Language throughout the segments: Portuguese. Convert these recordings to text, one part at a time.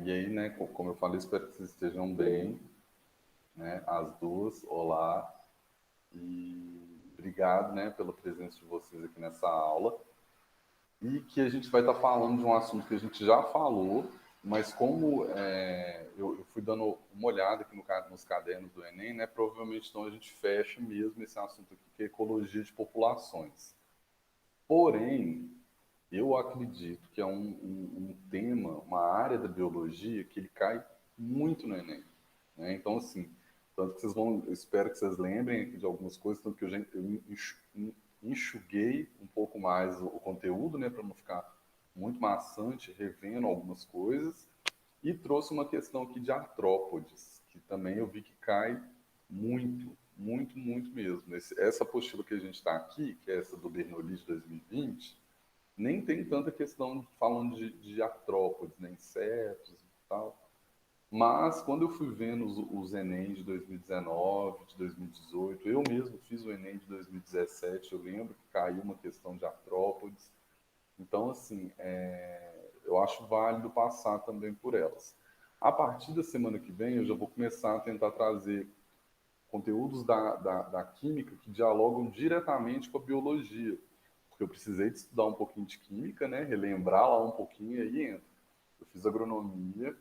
E aí, né, como eu falei, espero que vocês estejam bem, né, as duas, olá, e obrigado, né, pela presença de vocês aqui nessa aula, e que a gente vai estar falando de um assunto que a gente já falou, mas como eu fui dando uma olhada aqui nos cadernos do Enem, né, provavelmente então a gente fecha mesmo esse assunto aqui, que é ecologia de populações. Porém, eu acredito que é um tema, uma área da biologia que ele cai muito no Enem, né? Então, assim, tanto que vocês vão, eu espero que vocês lembrem aqui de algumas coisas, tanto que eu enxuguei um pouco mais o conteúdo, né, para não ficar muito maçante, revendo algumas coisas, e trouxe uma questão aqui de artrópodes, que também eu vi que cai muito, muito, muito mesmo. Essa apostila que a gente está aqui, que é essa do Bernoulli de 2020, nem tem tanta questão falando de artrópodes, né, insetos e tal. Mas quando eu fui vendo os Enem de 2019, de 2018, eu mesmo fiz o Enem de 2017, eu lembro que caiu uma questão de artrópodes. Então, assim, eu acho válido passar também por elas. A partir da semana que vem, eu já vou começar a tentar trazer conteúdos da química que dialogam diretamente com a biologia, porque eu precisei de estudar um pouquinho de química, né? Relembrar lá um pouquinho, e aí entra. Eu fiz agronomia,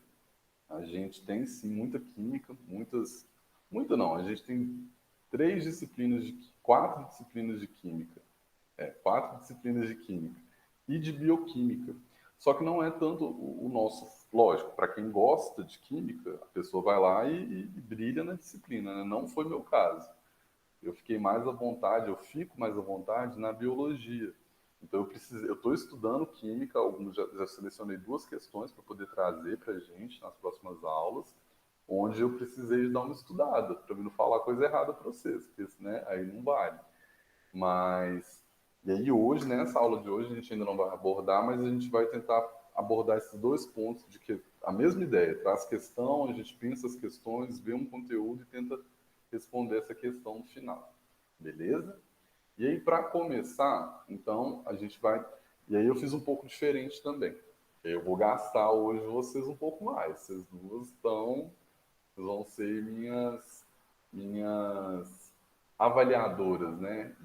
a gente tem sim muita química, muita não, a gente tem quatro disciplinas de química, quatro disciplinas de química e de bioquímica. Só que não é tanto o nosso, lógico, para quem gosta de química, a pessoa vai lá e brilha na disciplina, né? Não foi meu caso. Eu fiquei mais à vontade, eu fico mais à vontade na biologia. Então eu estou estudando química, já selecionei duas questões para poder trazer para a gente nas próximas aulas, onde eu precisei dar uma estudada, para não falar coisa errada para vocês, porque né, aí não vale. Mas, e aí hoje, nessa aula de hoje, a gente ainda não vai abordar, mas a gente vai tentar abordar esses dois pontos de que a mesma ideia, traz questão, a gente pensa as questões, vê um conteúdo e tenta responder essa questão no final. Beleza? E aí, para começar, então, a gente vai. E aí, eu fiz um pouco diferente também. Eu vou gastar hoje vocês um pouco mais. Vocês duas estão. Vocês vão ser minhas avaliadoras, né?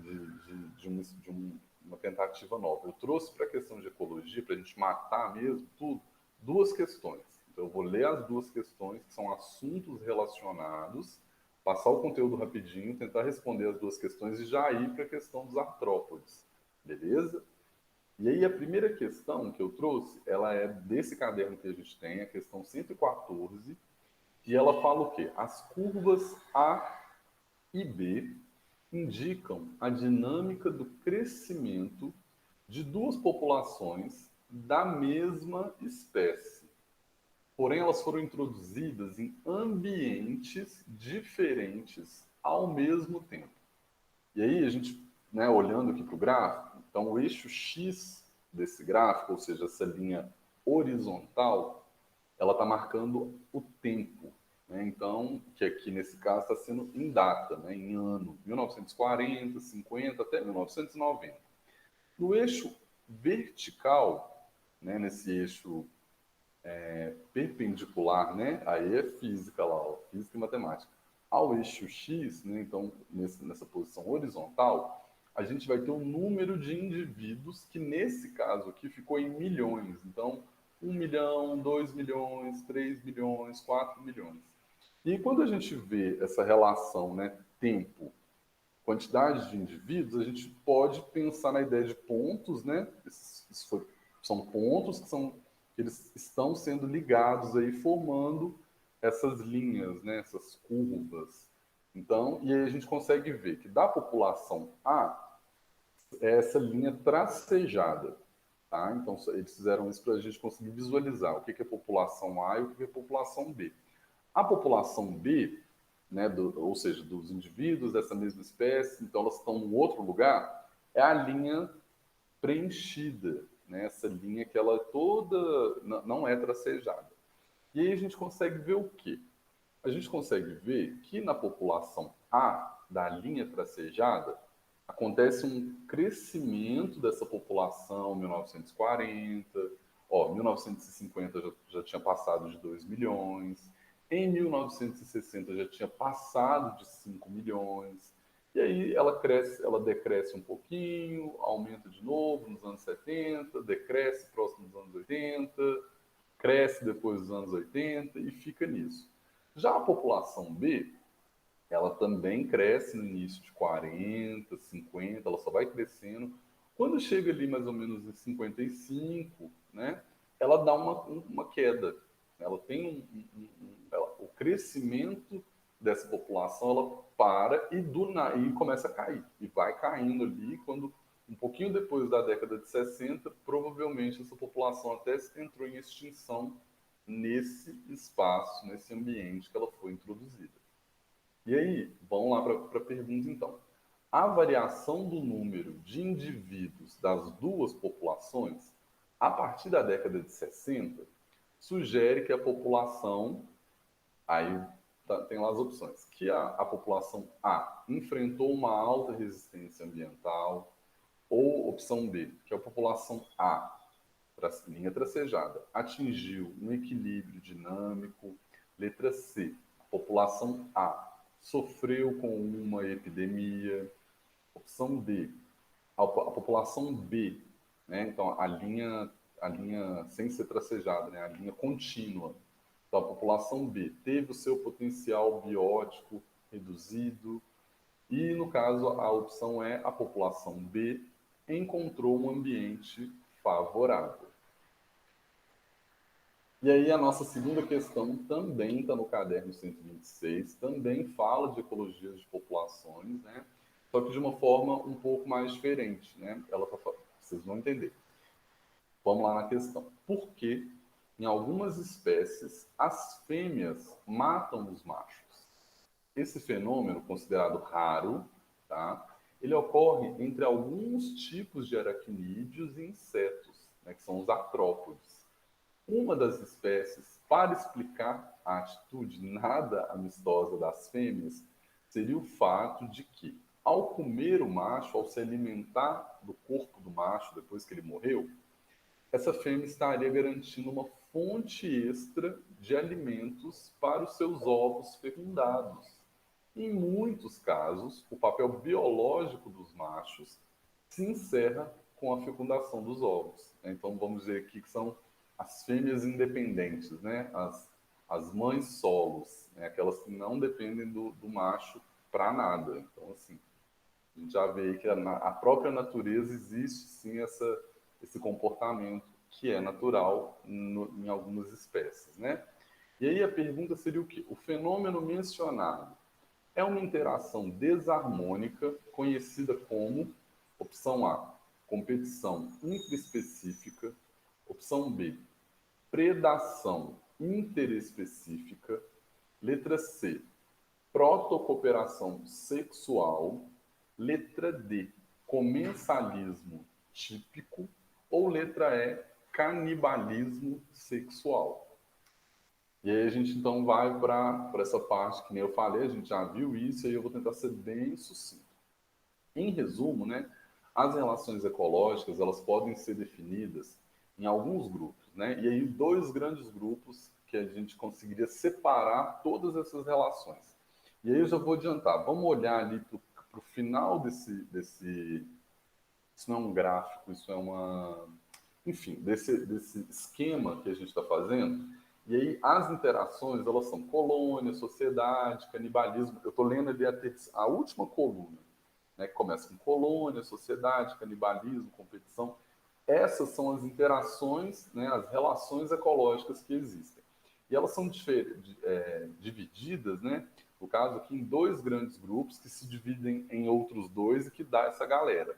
Uma tentativa nova. Eu trouxe para a questão de ecologia, para a gente matar mesmo tudo, duas questões. Então, eu vou ler as duas questões, que são assuntos relacionados, passar o conteúdo rapidinho, tentar responder as duas questões e já ir para a questão dos artrópodes. Beleza? E aí a primeira questão que eu trouxe, ela é desse caderno que a gente tem, a questão 114, e ela fala o quê? As curvas A e B indicam a dinâmica do crescimento de duas populações da mesma espécie. Porém, elas foram introduzidas em ambientes diferentes ao mesmo tempo. E aí, a gente, né, olhando aqui para o gráfico, então o eixo X desse gráfico, ou seja, essa linha horizontal, ela está marcando o tempo. Né? Então, que aqui nesse caso está sendo em data, né, em ano, 1940, 50 até 1990. No eixo vertical, né, nesse eixo perpendicular, né? Aí é física lá, ó, física e matemática. Ao eixo X, né? Então, nessa posição horizontal, a gente vai ter um número de indivíduos que, nesse caso aqui, ficou em milhões. Então, 1 milhão, 2 milhões, 3 milhões, 4 milhões. E quando a gente vê essa relação, né? Tempo, quantidade de indivíduos, a gente pode pensar na ideia de pontos, né? São pontos que eles estão sendo ligados aí, formando essas linhas, né? Essas curvas. Então, e aí a gente consegue ver que da população A é essa linha tracejada, tá? Então, eles fizeram isso para a gente conseguir visualizar o que é população A e o que é população B. A população B, né, ou seja, dos indivíduos dessa mesma espécie, então elas estão em outro lugar, é a linha preenchida, né, essa linha que ela toda não é tracejada. E aí a gente consegue ver o quê? A gente consegue ver que na população A da linha tracejada acontece um crescimento dessa população em 1940. Ó, 1950 já tinha passado de 2 milhões, em 1960 já tinha passado de 5 milhões, e aí ela cresce, ela decresce um pouquinho, aumenta de novo nos anos 70, decresce próximo dos anos 80, cresce depois dos anos 80 e fica nisso. Já a população B, ela também cresce no início de 40, 50, ela só vai crescendo. Quando chega ali mais ou menos em 55, né, ela dá uma queda. Ela tem o crescimento dessa população, ela para e começa a cair. E vai caindo ali, quando um pouquinho depois da década de 60, provavelmente essa população até entrou em extinção nesse espaço, nesse ambiente que ela foi introduzida. E aí, vamos lá para a pergunta então. A variação do número de indivíduos das duas populações, a partir da década de 60, sugere que a população, aí tem lá as opções, que a população A enfrentou uma alta resistência ambiental, ou opção B, que a população A, linha tracejada, atingiu um equilíbrio dinâmico. Letra C, a população A sofreu com uma epidemia. Opção D, a população B, né? Então a linha sem ser tracejada, né? A linha contínua. Então a população B teve o seu potencial biótico reduzido e no caso a opção é a população B encontrou um ambiente favorável. E aí a nossa segunda questão também está no caderno 126, também fala de ecologias de populações, né? Só que de uma forma um pouco mais diferente, né? Vocês vão entender. Vamos lá na questão. Por que, em algumas espécies, as fêmeas matam os machos? Esse fenômeno, considerado raro, tá? Ele ocorre entre alguns tipos de aracnídeos e insetos, né? Que são os artrópodes. Uma das espécies, para explicar a atitude nada amistosa das fêmeas, seria o fato de que, ao comer o macho, ao se alimentar do corpo do macho depois que ele morreu, essa fêmea estaria garantindo uma fonte extra de alimentos para os seus ovos fecundados. Em muitos casos, o papel biológico dos machos se encerra com a fecundação dos ovos. Então, vamos dizer aqui que são as fêmeas independentes, né? As mães solos, né? Aquelas que não dependem do macho para nada. Então, assim, a gente já vê que a própria natureza existe sim esse comportamento que é natural em algumas espécies, né? E aí a pergunta seria o quê? O fenômeno mencionado é uma interação desarmônica conhecida como, opção A, competição intraespecífica, opção B, predação interespecífica, letra C, protocooperação sexual, letra D, comensalismo típico, ou letra E, canibalismo sexual. E aí a gente então vai para essa parte que nem eu falei, a gente já viu isso e eu vou tentar ser bem sucinto. Em resumo, né, as relações ecológicas elas podem ser definidas em alguns grupos, né? E aí dois grandes grupos que a gente conseguiria separar todas essas relações. E aí eu já vou adiantar, vamos olhar ali para o final desse. Isso não é um gráfico, isso é uma. Enfim, desse esquema que a gente está fazendo. E aí as interações, elas são colônia, sociedade, canibalismo. Eu estou lendo ali a última coluna, né, que começa com colônia, sociedade, canibalismo, competição. Essas são as interações, né, as relações ecológicas que existem. E elas são divididas, né, no caso aqui, em dois grandes grupos que se dividem em outros dois e que dá essa galera.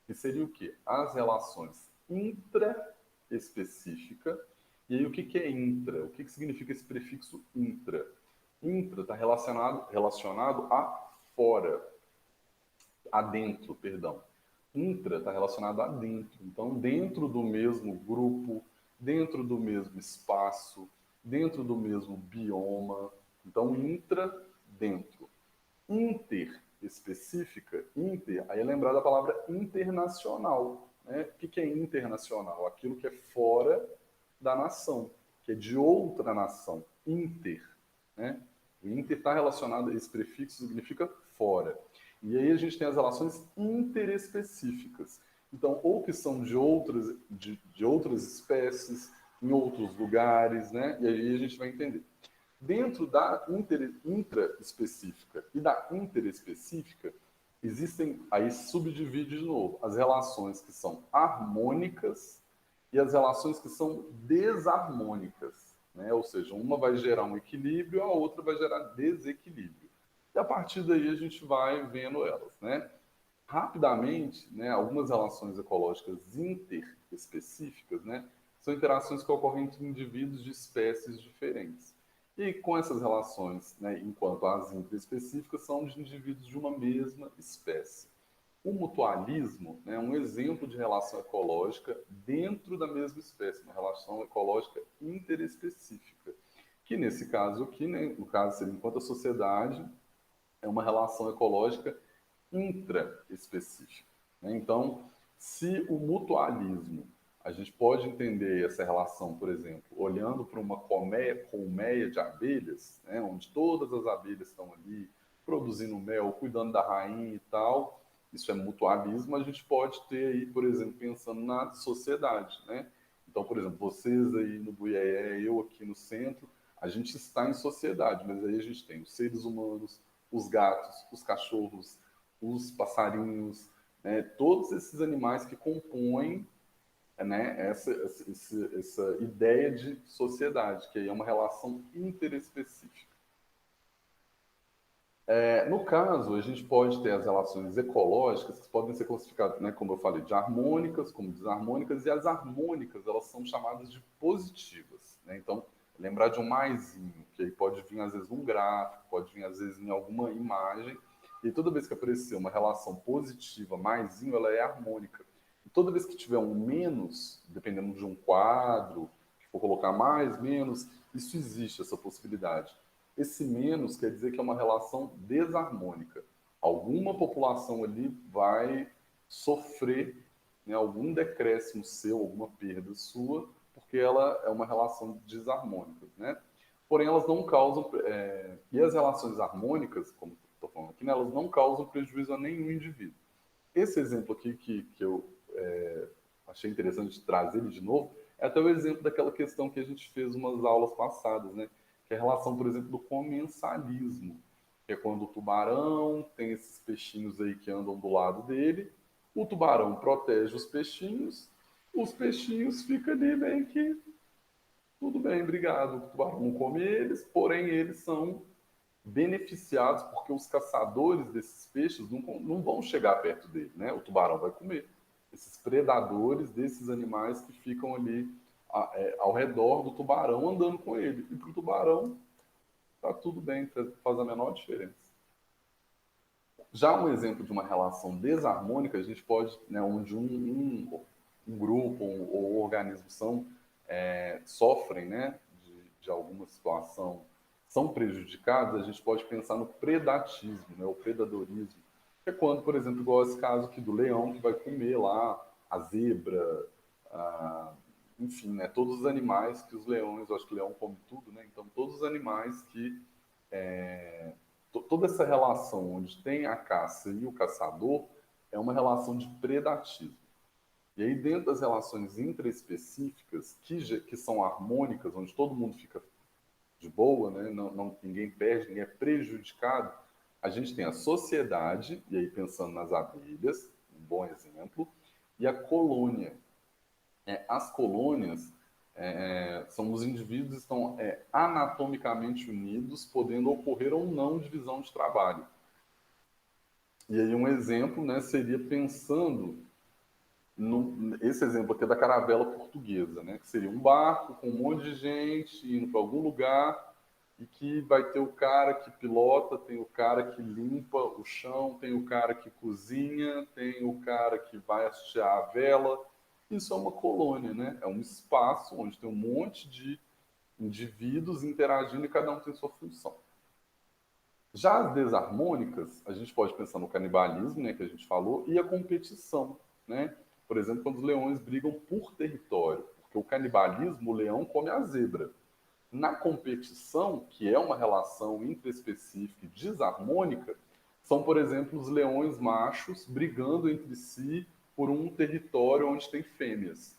Que seria o quê? As relações intraespecífica. E aí o que é intra? O que significa esse prefixo intra? Intra está relacionado a fora, adentro, perdão. Intra está relacionado a dentro. Então, dentro do mesmo grupo, dentro do mesmo espaço, dentro do mesmo bioma. Então, intra, dentro. Inter, específica, inter, aí é lembrar da palavra internacional. Né? O que é internacional? Aquilo que é fora da nação, que é de outra nação, inter, né? O inter está relacionado a esse prefixo, significa fora. E aí a gente tem as relações interespecíficas. Então, ou que são de outras espécies, em outros lugares, né? E aí a gente vai entender. Dentro da intraespecífica e da interespecífica, existem, aí subdivide de novo, as relações que são harmônicas e as relações que são desarmônicas. Né? Ou seja, uma vai gerar um equilíbrio, a outra vai gerar desequilíbrio. E a partir daí a gente vai vendo elas. Né? Rapidamente, né, algumas relações ecológicas interespecíficas, né, são interações que ocorrem entre indivíduos de espécies diferentes. E com essas relações, né, enquanto as interespecíficas são de indivíduos de uma mesma espécie. O mutualismo, né, é um exemplo de relação ecológica dentro da mesma espécie, uma relação ecológica interespecífica, que nesse caso aqui, né, no caso seria enquanto a sociedade, é uma relação ecológica intraespecífica. Né? Então, se o mutualismo, a gente pode entender essa relação, por exemplo, olhando para uma colmeia de abelhas, né, onde todas as abelhas estão ali produzindo mel, cuidando da rainha e tal, isso é mutualismo, a gente pode ter aí, por exemplo, pensando na sociedade, né? Então, por exemplo, vocês aí no Buiaé, eu aqui no centro, a gente está em sociedade, mas aí a gente tem os seres humanos, os gatos, os cachorros, os passarinhos, né, todos esses animais que compõem, né, essa ideia de sociedade, que aí é uma relação interespecífica. No caso, a gente pode ter as relações ecológicas, que podem ser classificadas, né, como eu falei, de harmônicas, como desarmônicas, e as harmônicas, elas são chamadas de positivas. Né? Então, lembrar de um maisinho, que aí pode vir, às vezes, num gráfico, pode vir, às vezes, em alguma imagem, e toda vez que aparecer uma relação positiva, maisinho, ela é harmônica. E toda vez que tiver um menos, dependendo de um quadro, que for colocar mais, menos, isso existe, essa possibilidade. Esse menos quer dizer que é uma relação desarmônica. Alguma população ali vai sofrer, né, algum decréscimo seu, alguma perda sua, porque ela é uma relação desarmônica. Né? Porém, elas não causam. E as relações harmônicas, como estou falando aqui, né, elas não causam prejuízo a nenhum indivíduo. Esse exemplo aqui que eu achei interessante trazer ele de novo é até o exemplo daquela questão que a gente fez umas aulas passadas, né? Que é a relação, por exemplo, do comensalismo, que é quando o tubarão tem esses peixinhos aí que andam do lado dele, o tubarão protege os peixinhos ficam ali bem que tudo bem, obrigado, o tubarão não come eles, porém eles são beneficiados porque os caçadores desses peixes não vão chegar perto dele, né? O tubarão vai comer. Esses predadores desses animais que ficam ali ao redor do tubarão andando com ele. E para o tubarão tá tudo bem, faz a menor diferença. Já um exemplo de uma relação desarmônica, a gente pode, né, onde um grupo ou organismo sofrem, né, de alguma situação, são prejudicados, a gente pode pensar no predatismo, né, o predadorismo, que é quando, por exemplo, igual esse caso aqui do leão, que vai comer lá a zebra, enfim, né, todos os animais que os leões, eu acho que o leão come tudo, né, então todos os animais que toda essa relação onde tem a caça e o caçador é uma relação de predatismo. E aí, dentro das relações intraespecíficas, que são harmônicas, onde todo mundo fica de boa, né? Ninguém perde, ninguém é prejudicado, a gente tem a sociedade, e aí pensando nas abelhas, um bom exemplo, e a colônia. As colônias são os indivíduos que estão anatomicamente unidos, podendo ocorrer ou não divisão de trabalho. E aí um exemplo, né, seria pensando esse exemplo aqui é da caravela portuguesa, né, que seria um barco com um monte de gente indo para algum lugar e que vai ter o cara que pilota, tem o cara que limpa o chão, tem o cara que cozinha, tem o cara que vai hastear a vela. Isso é uma colônia, né? É um espaço onde tem um monte de indivíduos interagindo e cada um tem sua função. Já as desarmônicas, a gente pode pensar no canibalismo, né, que a gente falou, e a competição, né? Por exemplo, quando os leões brigam por território, porque o canibalismo, o leão come a zebra. Na competição, que é uma relação intraespecífica e desarmônica, são, por exemplo, os leões machos brigando entre si por um território onde tem fêmeas.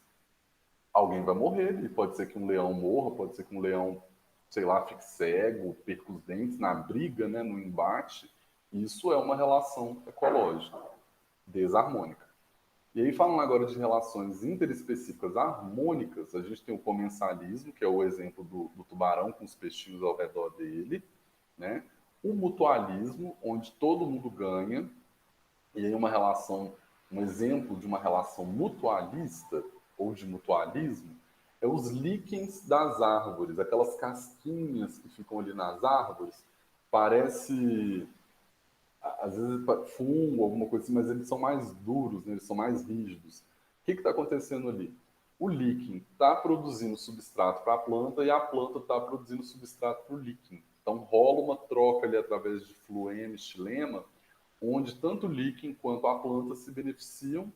Alguém vai morrer, e pode ser que um leão morra, pode ser que um leão, sei lá, fique cego, perca os dentes na briga, né, no embate. Isso é uma relação ecológica desarmônica. E aí, falando agora de relações interespecíficas harmônicas, a gente tem o comensalismo, que é o exemplo do tubarão com os peixinhos ao redor dele, né? O mutualismo, onde todo mundo ganha, e aí uma relação, um exemplo de uma relação mutualista ou de mutualismo, é os líquens das árvores, aquelas casquinhas que ficam ali nas árvores, parece às vezes fungo, alguma coisa assim, mas eles são mais duros, né? Eles são mais rígidos. O que está acontecendo ali? O líquen está produzindo substrato para a planta e a planta está produzindo substrato para o líquen. Então rola uma troca ali através de fluema e xilema, onde tanto o líquen quanto a planta se beneficiam.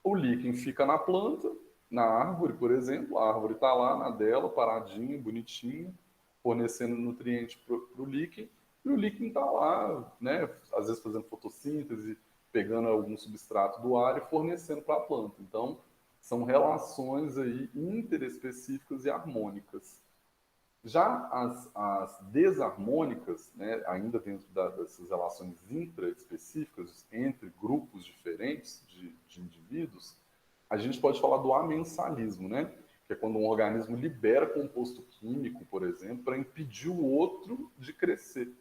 O líquen fica na planta, na árvore, por exemplo, a árvore está lá na dela, paradinha, bonitinha, fornecendo nutriente para o líquen, e o líquen está lá, né, às vezes fazendo fotossíntese, pegando algum substrato do ar e fornecendo para a planta. Então, são relações aí interespecíficas e harmônicas. Já as desarmônicas, né, ainda dentro dessas relações intraespecíficas entre grupos diferentes de indivíduos, a gente pode falar do amensalismo, né? Que é quando um organismo libera composto químico, por exemplo, para impedir o outro de crescer.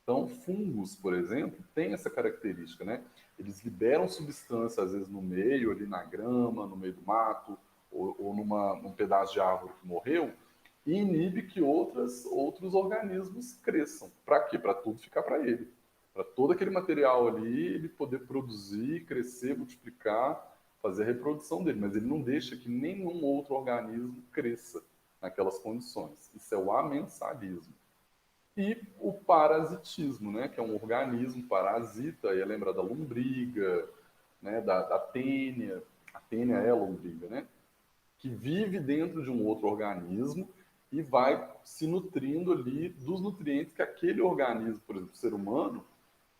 Então, fungos, por exemplo, têm essa característica, né? Eles liberam substância, às vezes, no meio, ali na grama, no meio do mato, ou num pedaço de árvore que morreu, e inibe que outros organismos cresçam. Para quê? Para tudo ficar para ele. Para todo aquele material ali, ele poder produzir, crescer, multiplicar, fazer a reprodução dele. Mas ele não deixa que nenhum outro organismo cresça naquelas condições. Isso é o amensalismo. E o parasitismo, né, que é um organismo parasita, aí lembra da lombriga, né, da tênia. A tênia é a lombriga, né? Que vive dentro de um outro organismo e vai se nutrindo ali dos nutrientes que aquele organismo, por exemplo, o ser humano,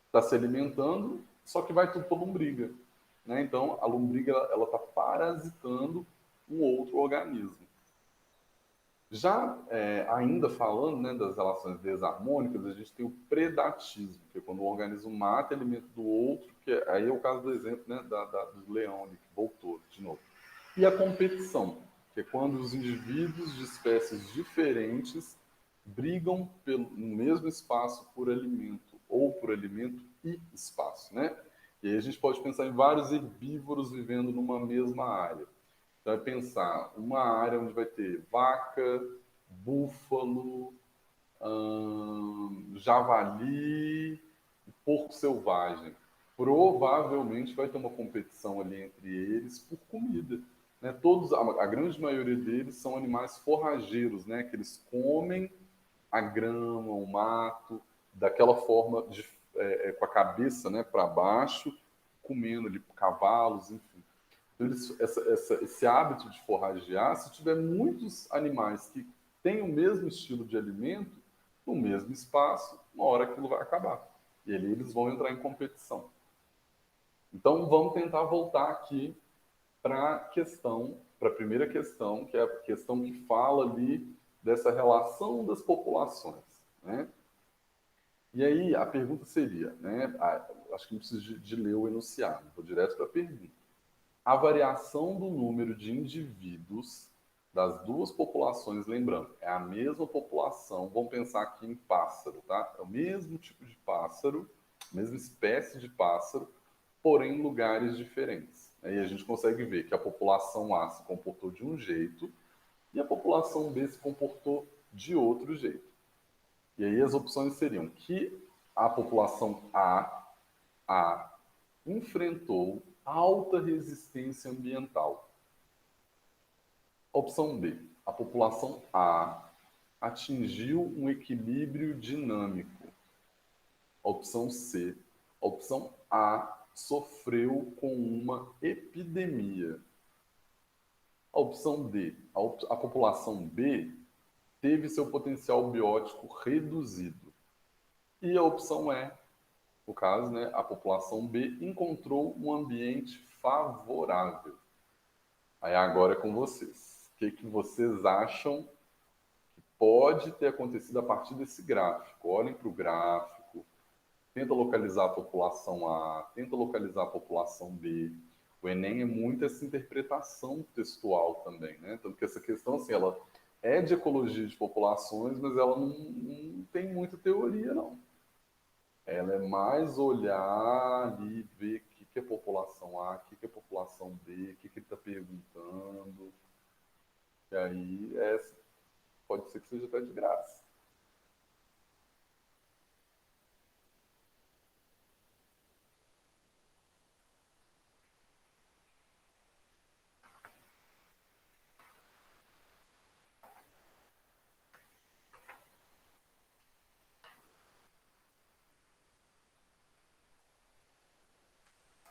está se alimentando, só que vai tudo para a lombriga. Né? Então, a lombriga ela está parasitando um outro organismo. Já ainda falando, né, das relações desarmônicas, a gente tem o predatismo, que é quando o organismo mata alimento do outro, que aí é o caso do exemplo, né, do leão ali, que voltou de novo. E a competição, que é quando os indivíduos de espécies diferentes brigam no mesmo espaço por alimento, ou por alimento e espaço, né? E aí a gente pode pensar em vários herbívoros vivendo numa mesma área. Então é pensar uma área onde vai ter vaca, búfalo, javali, porco selvagem. Provavelmente vai ter uma competição ali entre eles por comida. Né? Todos, a grande maioria deles são animais forrageiros, né? Que eles comem a grama, o mato, daquela forma com a cabeça, né, para baixo, comendo ali cavalos, enfim. Então, esse hábito de forragear, se tiver muitos animais que têm o mesmo estilo de alimento, no mesmo espaço, uma hora aquilo vai acabar. E ali eles vão entrar em competição. Então, vamos tentar voltar aqui para a questão, para a primeira questão, que é a questão que fala ali dessa relação das populações. Né? E aí, a pergunta seria, né? Acho que não preciso de ler o enunciado, vou direto para a pergunta. A variação do número de indivíduos das duas populações, lembrando, é a mesma população, vamos pensar aqui em pássaro, tá? É o mesmo tipo de pássaro, mesma espécie de pássaro, porém em lugares diferentes. Aí a gente consegue ver que a população A se comportou de um jeito e a população B se comportou de outro jeito. E aí as opções seriam que a população A enfrentou alta resistência ambiental. Opção B, a população A atingiu um equilíbrio dinâmico. Opção C, a opção A sofreu com uma epidemia. A opção D, a população B teve seu potencial biótico reduzido. E a opção E, no caso, né, a população B encontrou um ambiente favorável. Aí agora é com vocês. O que vocês acham que pode ter acontecido a partir desse gráfico? Olhem para o gráfico, tenta localizar a população A, tenta localizar a população B. O Enem é muito essa interpretação textual também, né? Tanto que essa questão, assim, ela é de ecologia de populações, mas ela não tem muita teoria, não. Ela é mais olhar e ver o que é população A, o que é população B, o que ele está perguntando. E aí, pode ser que seja até de graça.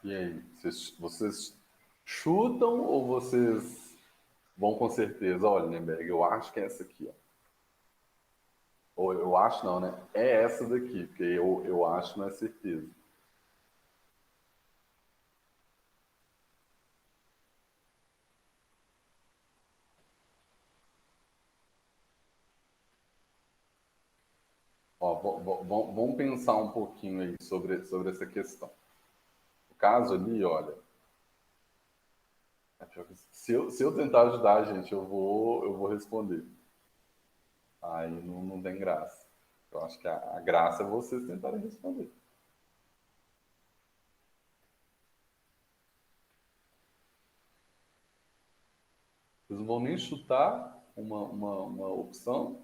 E aí, vocês chutam ou vocês vão com certeza? Olha, Lemberg, eu acho que é essa aqui, ó. Ou eu acho não, né? É essa daqui, porque eu acho, não é certeza. Ó, vamos pensar um pouquinho aí sobre essa questão. O caso ali, olha, se eu tentar ajudar, gente, eu vou responder. Aí não tem graça. Eu acho que a graça é vocês tentarem responder. Vocês não vão nem chutar uma opção.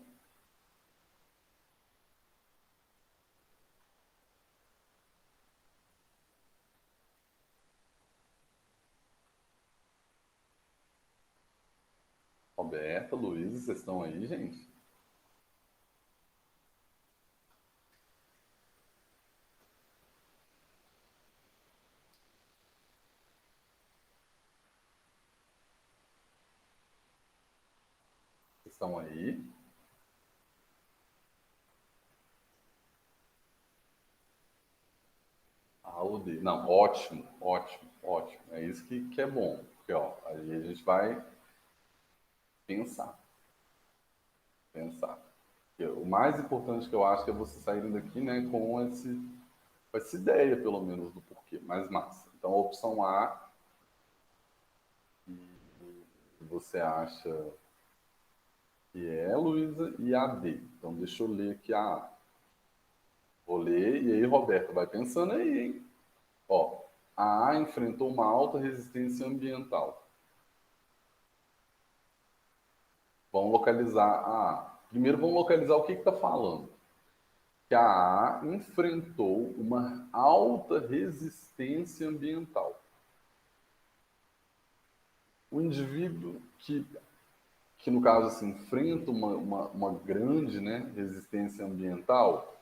Roberta, Luísa, vocês estão aí, gente? Vocês estão aí? A ou D? Não, ótimo, ótimo, ótimo. É isso que é bom. Porque, ó, aí a gente vai pensar, pensar. Porque o mais importante que eu acho que é você sair daqui, né, com essa ideia, pelo menos, do porquê. Mais massa. Então, a opção A, que você acha que é, Luísa, e a D. Então, deixa eu ler aqui a A. Vou ler, e aí, Roberto, vai pensando aí, hein? Ó, a A enfrentou uma alta resistência ambiental. Vamos localizar a A. Primeiro, vamos localizar o que está falando. Que a A enfrentou uma alta resistência ambiental. O indivíduo que no caso, assim, enfrenta uma grande, né, resistência ambiental,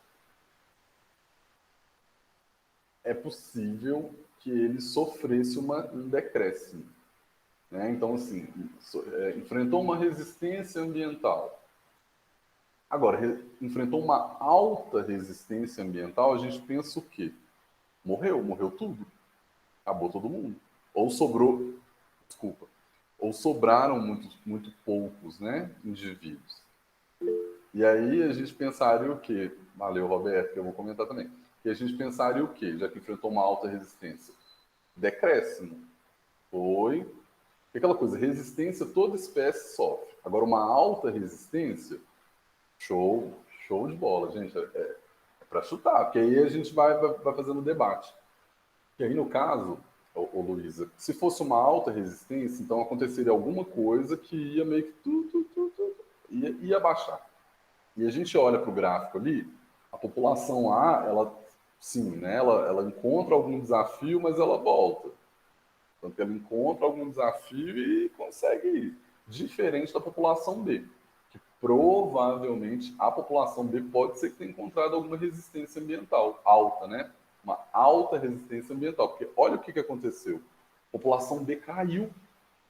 é possível que ele sofresse um decréscimo. Né? Então, assim, enfrentou uma resistência ambiental. Agora, enfrentou uma alta resistência ambiental, a gente pensa o quê? Morreu tudo. Acabou todo mundo. Ou sobrou, desculpa, ou sobraram muito poucos, né, indivíduos. E aí a gente pensaria o quê? Valeu, Roberto, que eu vou comentar também. E a gente pensaria o quê, já que enfrentou uma alta resistência? Decréscimo. Foi aquela coisa, resistência toda espécie sofre. Agora, uma alta resistência, show, show de bola, gente. É para chutar, porque aí a gente vai fazendo debate. E aí, no caso, ô Luísa, se fosse uma alta resistência, então aconteceria alguma coisa que ia meio que ia baixar. E a gente olha para o gráfico ali, a população A, ela, sim, né, ela encontra algum desafio, mas ela volta. Então, ela encontra algum desafio e consegue ir. Diferente da população B, que provavelmente a população B pode ser que tenha encontrado alguma resistência ambiental alta, né? Uma alta resistência ambiental. Porque olha o que aconteceu. A população B caiu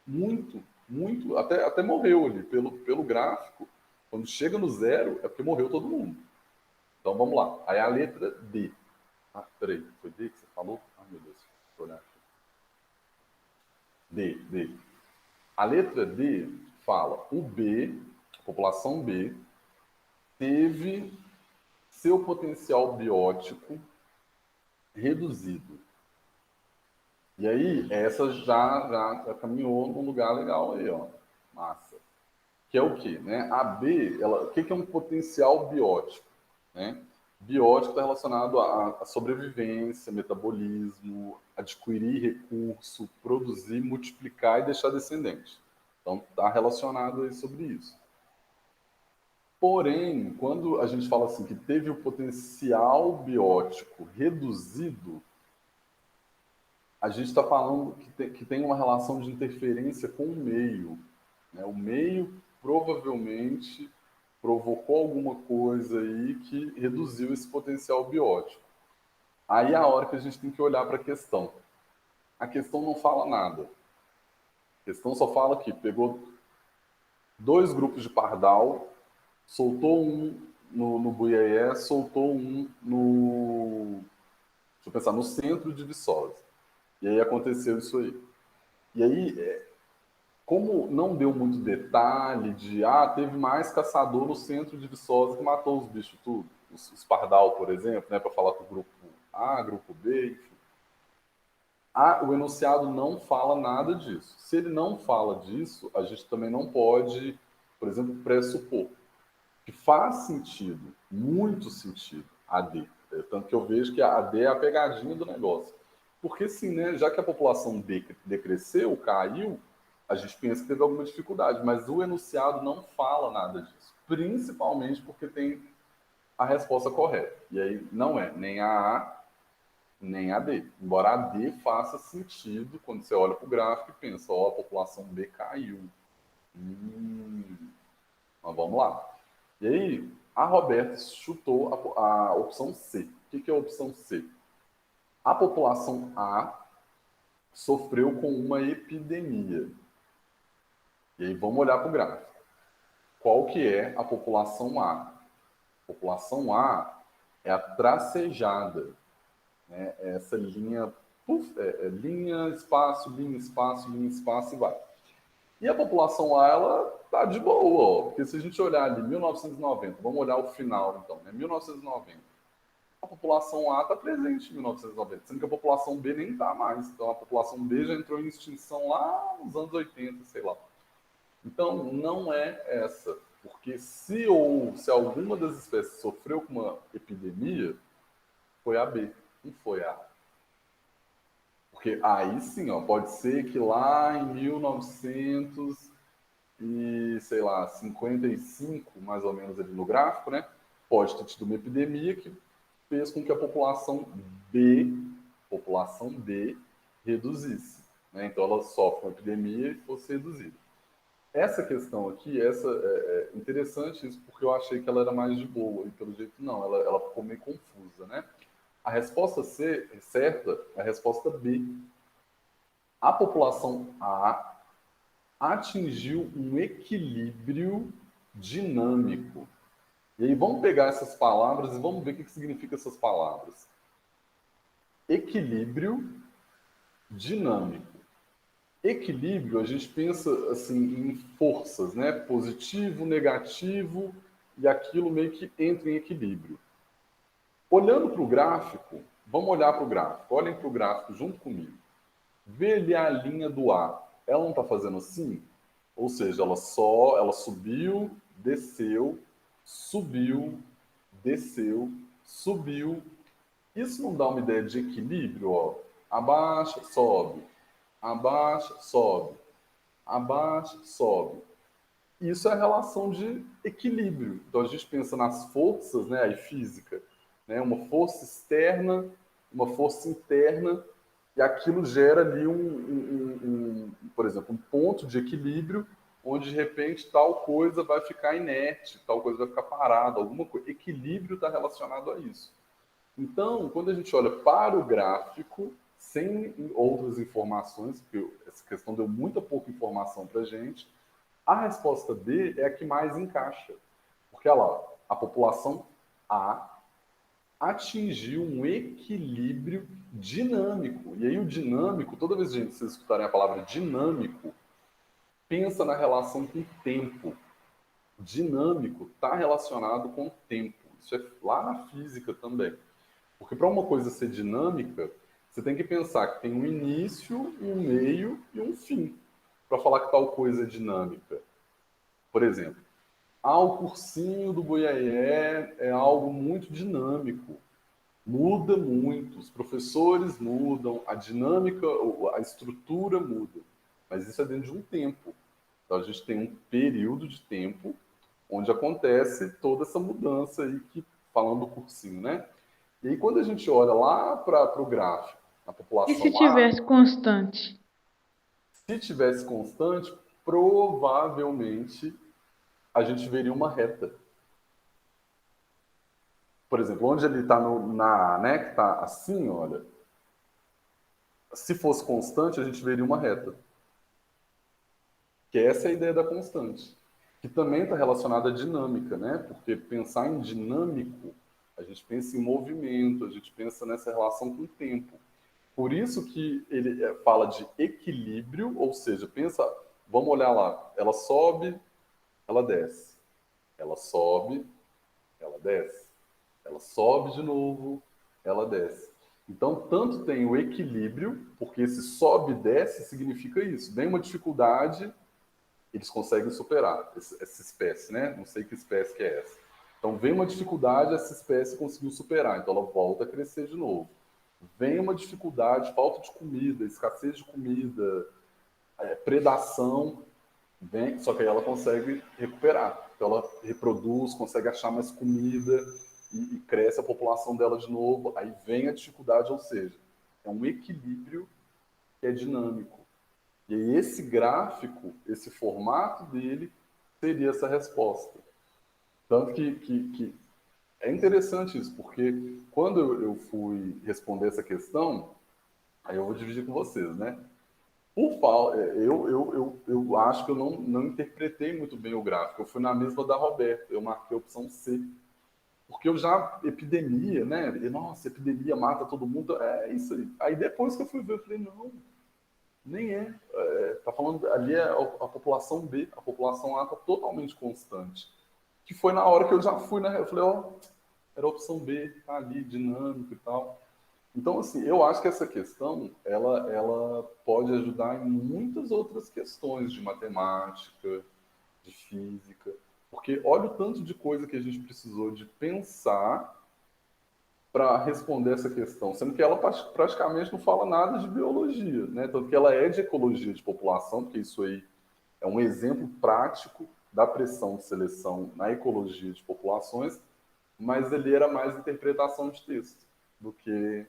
muito. muito, até morreu ali, pelo gráfico. Quando chega no zero, é porque morreu todo mundo. Então vamos lá. Aí a letra D. Ah, peraí, foi D que você falou? Ai, meu Deus, deixa eu olhar aqui. D. A letra D fala: o B, a população B, teve seu potencial biótico reduzido. E aí, essa já caminhou num lugar legal aí, ó. Massa. Que é o quê? Né? A B, o que é um potencial biótico? Né? Biótico está relacionado à sobrevivência, metabolismo, adquirir recurso, produzir, multiplicar e deixar descendente. Então, está relacionado aí sobre isso. Porém, quando a gente fala assim que teve o potencial biótico reduzido, a gente está falando que tem uma relação de interferência com o meio. Né? O meio provavelmente provocou alguma coisa aí que reduziu esse potencial biótico. Aí é a hora que a gente tem que olhar para a questão. A questão não fala nada. A questão só fala que pegou 2 grupos de pardal, soltou um no Buiaé, soltou um no, deixa eu pensar, no centro de Viçosa. E aí aconteceu isso aí. E aí, como não deu muito detalhe de, teve mais caçador no centro de Viçosa que matou os bichos tudo, os pardal, por exemplo, né, para falar com o grupo A, grupo B, enfim. O enunciado não fala nada disso. Se ele não fala disso, a gente também não pode, por exemplo, pressupor que faz sentido, muito sentido, a D. Tanto que eu vejo que a D é a pegadinha do negócio. Porque, sim, né, já que a população decresceu, caiu, a gente pensa que teve alguma dificuldade, mas o enunciado não fala nada disso. Principalmente porque tem a resposta correta. E aí não é nem a nem a D. Embora a D faça sentido quando você olha para o gráfico e pensa, a população B caiu. Mas vamos lá. E aí, a Roberta chutou a opção C. O que é a opção C? A população A sofreu com uma epidemia. E aí, vamos olhar para o gráfico. Qual que é a população A? A população A é a tracejada. Né? É essa linha, linha, espaço, linha, espaço, linha, espaço e vai. E a população A, ela tá de boa, ó, porque se a gente olhar ali 1990, vamos olhar o final então, né? 1990. A população A está presente em 1990, sendo que a população B nem está mais. Então a população B já entrou em extinção lá nos anos 80, sei lá. Então não é essa, porque se alguma das espécies sofreu com uma epidemia, foi a B, não foi a A. Porque aí sim, ó, pode ser que lá em 1900 e, sei lá, 55, mais ou menos ali no gráfico, né? Pode ter tido uma epidemia que fez com que a população B reduzisse. Né? Então ela sofre uma epidemia e fosse reduzida. Essa questão aqui, é interessante isso, porque eu achei que ela era mais de boa, e pelo jeito não, ela ficou meio confusa, né? A resposta C, certa, é a resposta B. A população A atingiu um equilíbrio dinâmico. E aí vamos pegar essas palavras e vamos ver o que significa essas palavras. Equilíbrio dinâmico. Equilíbrio, a gente pensa assim em forças, né? Positivo, negativo, e aquilo meio que entra em equilíbrio. Olhando para o gráfico, vamos olhar para o gráfico. Olhem para o gráfico junto comigo. Vê ali a linha do A. Ela não está fazendo assim? Ou seja, ela subiu, desceu, subiu, desceu, subiu. Isso não dá uma ideia de equilíbrio, ó? Abaixa, sobe, abaixa, sobe, abaixa, sobe. Isso é a relação de equilíbrio. Então a gente pensa nas forças, né, aí física, né, uma força externa, uma força interna, e aquilo gera ali por exemplo, um ponto de equilíbrio, onde de repente tal coisa vai ficar inerte, tal coisa vai ficar parada, alguma coisa. Equilíbrio está relacionado a isso. Então, quando a gente olha para o gráfico, sem outras informações, porque essa questão deu muita pouca informação para a gente, a resposta B é a que mais encaixa. Porque, olha lá, a população A atingiu um equilíbrio dinâmico. E aí o dinâmico, toda vez que vocês escutarem a palavra dinâmico, pensa na relação com o tempo. Dinâmico está relacionado com o tempo. Isso é lá na física também. Porque para uma coisa ser dinâmica, você tem que pensar que tem um início, um meio e um fim. Para falar que tal coisa é dinâmica. Por exemplo, o cursinho do Goiaé é algo muito dinâmico. Muda muito, os professores mudam, a dinâmica, a estrutura muda. Mas isso é dentro de um tempo. Então a gente tem um período de tempo onde acontece toda essa mudança aí, que, falando do cursinho, né? E aí quando a gente olha lá para o gráfico, a E se população A, tivesse constante? se tivesse constante, provavelmente a gente veria uma reta. Por exemplo, onde ele está na A, né, que está assim, olha, se fosse constante, a gente veria uma reta. Que essa é a ideia da constante. Que também está relacionada à dinâmica, né? Porque pensar em dinâmico, a gente pensa em movimento, a gente pensa nessa relação com o tempo. Por isso que ele fala de equilíbrio, ou seja, pensa, vamos olhar lá, ela sobe, ela desce. Ela sobe, ela desce. Ela sobe de novo, ela desce. Então, tanto tem o equilíbrio, porque esse sobe e desce significa isso. Vem uma dificuldade, eles conseguem superar essa espécie, né? Não sei que espécie que é essa. Então, vem uma dificuldade, essa espécie conseguiu superar, então ela volta a crescer de novo. Vem uma dificuldade, falta de comida, escassez de comida, predação, vem, só que aí ela consegue recuperar. Então, ela reproduz, consegue achar mais comida e cresce a população dela de novo. Aí vem a dificuldade, ou seja, é um equilíbrio que é dinâmico. E aí esse gráfico, esse formato dele, seria essa resposta. Tanto que é interessante isso, porque quando eu fui responder essa questão, aí eu vou dividir com vocês, né? Eu acho que eu não interpretei muito bem o gráfico. Eu fui na mesma da Roberta, eu marquei a opção C. Porque eu já, epidemia, né? E, nossa, epidemia mata todo mundo, é isso aí. Aí depois que eu fui ver, eu falei, não, nem é. Tá falando ali é a população B, a população A está totalmente constante. Que foi na hora que eu já fui, né? Eu falei, ó, era a opção B, tá ali, dinâmico e tal. Então, assim, eu acho que essa questão, ela pode ajudar em muitas outras questões de matemática, de física, porque olha o tanto de coisa que a gente precisou de pensar para responder essa questão, sendo que ela praticamente não fala nada de biologia, né? Tanto que ela é de ecologia de população, porque isso aí é um exemplo prático da pressão de seleção na ecologia de populações, mas ele era mais interpretação de texto do que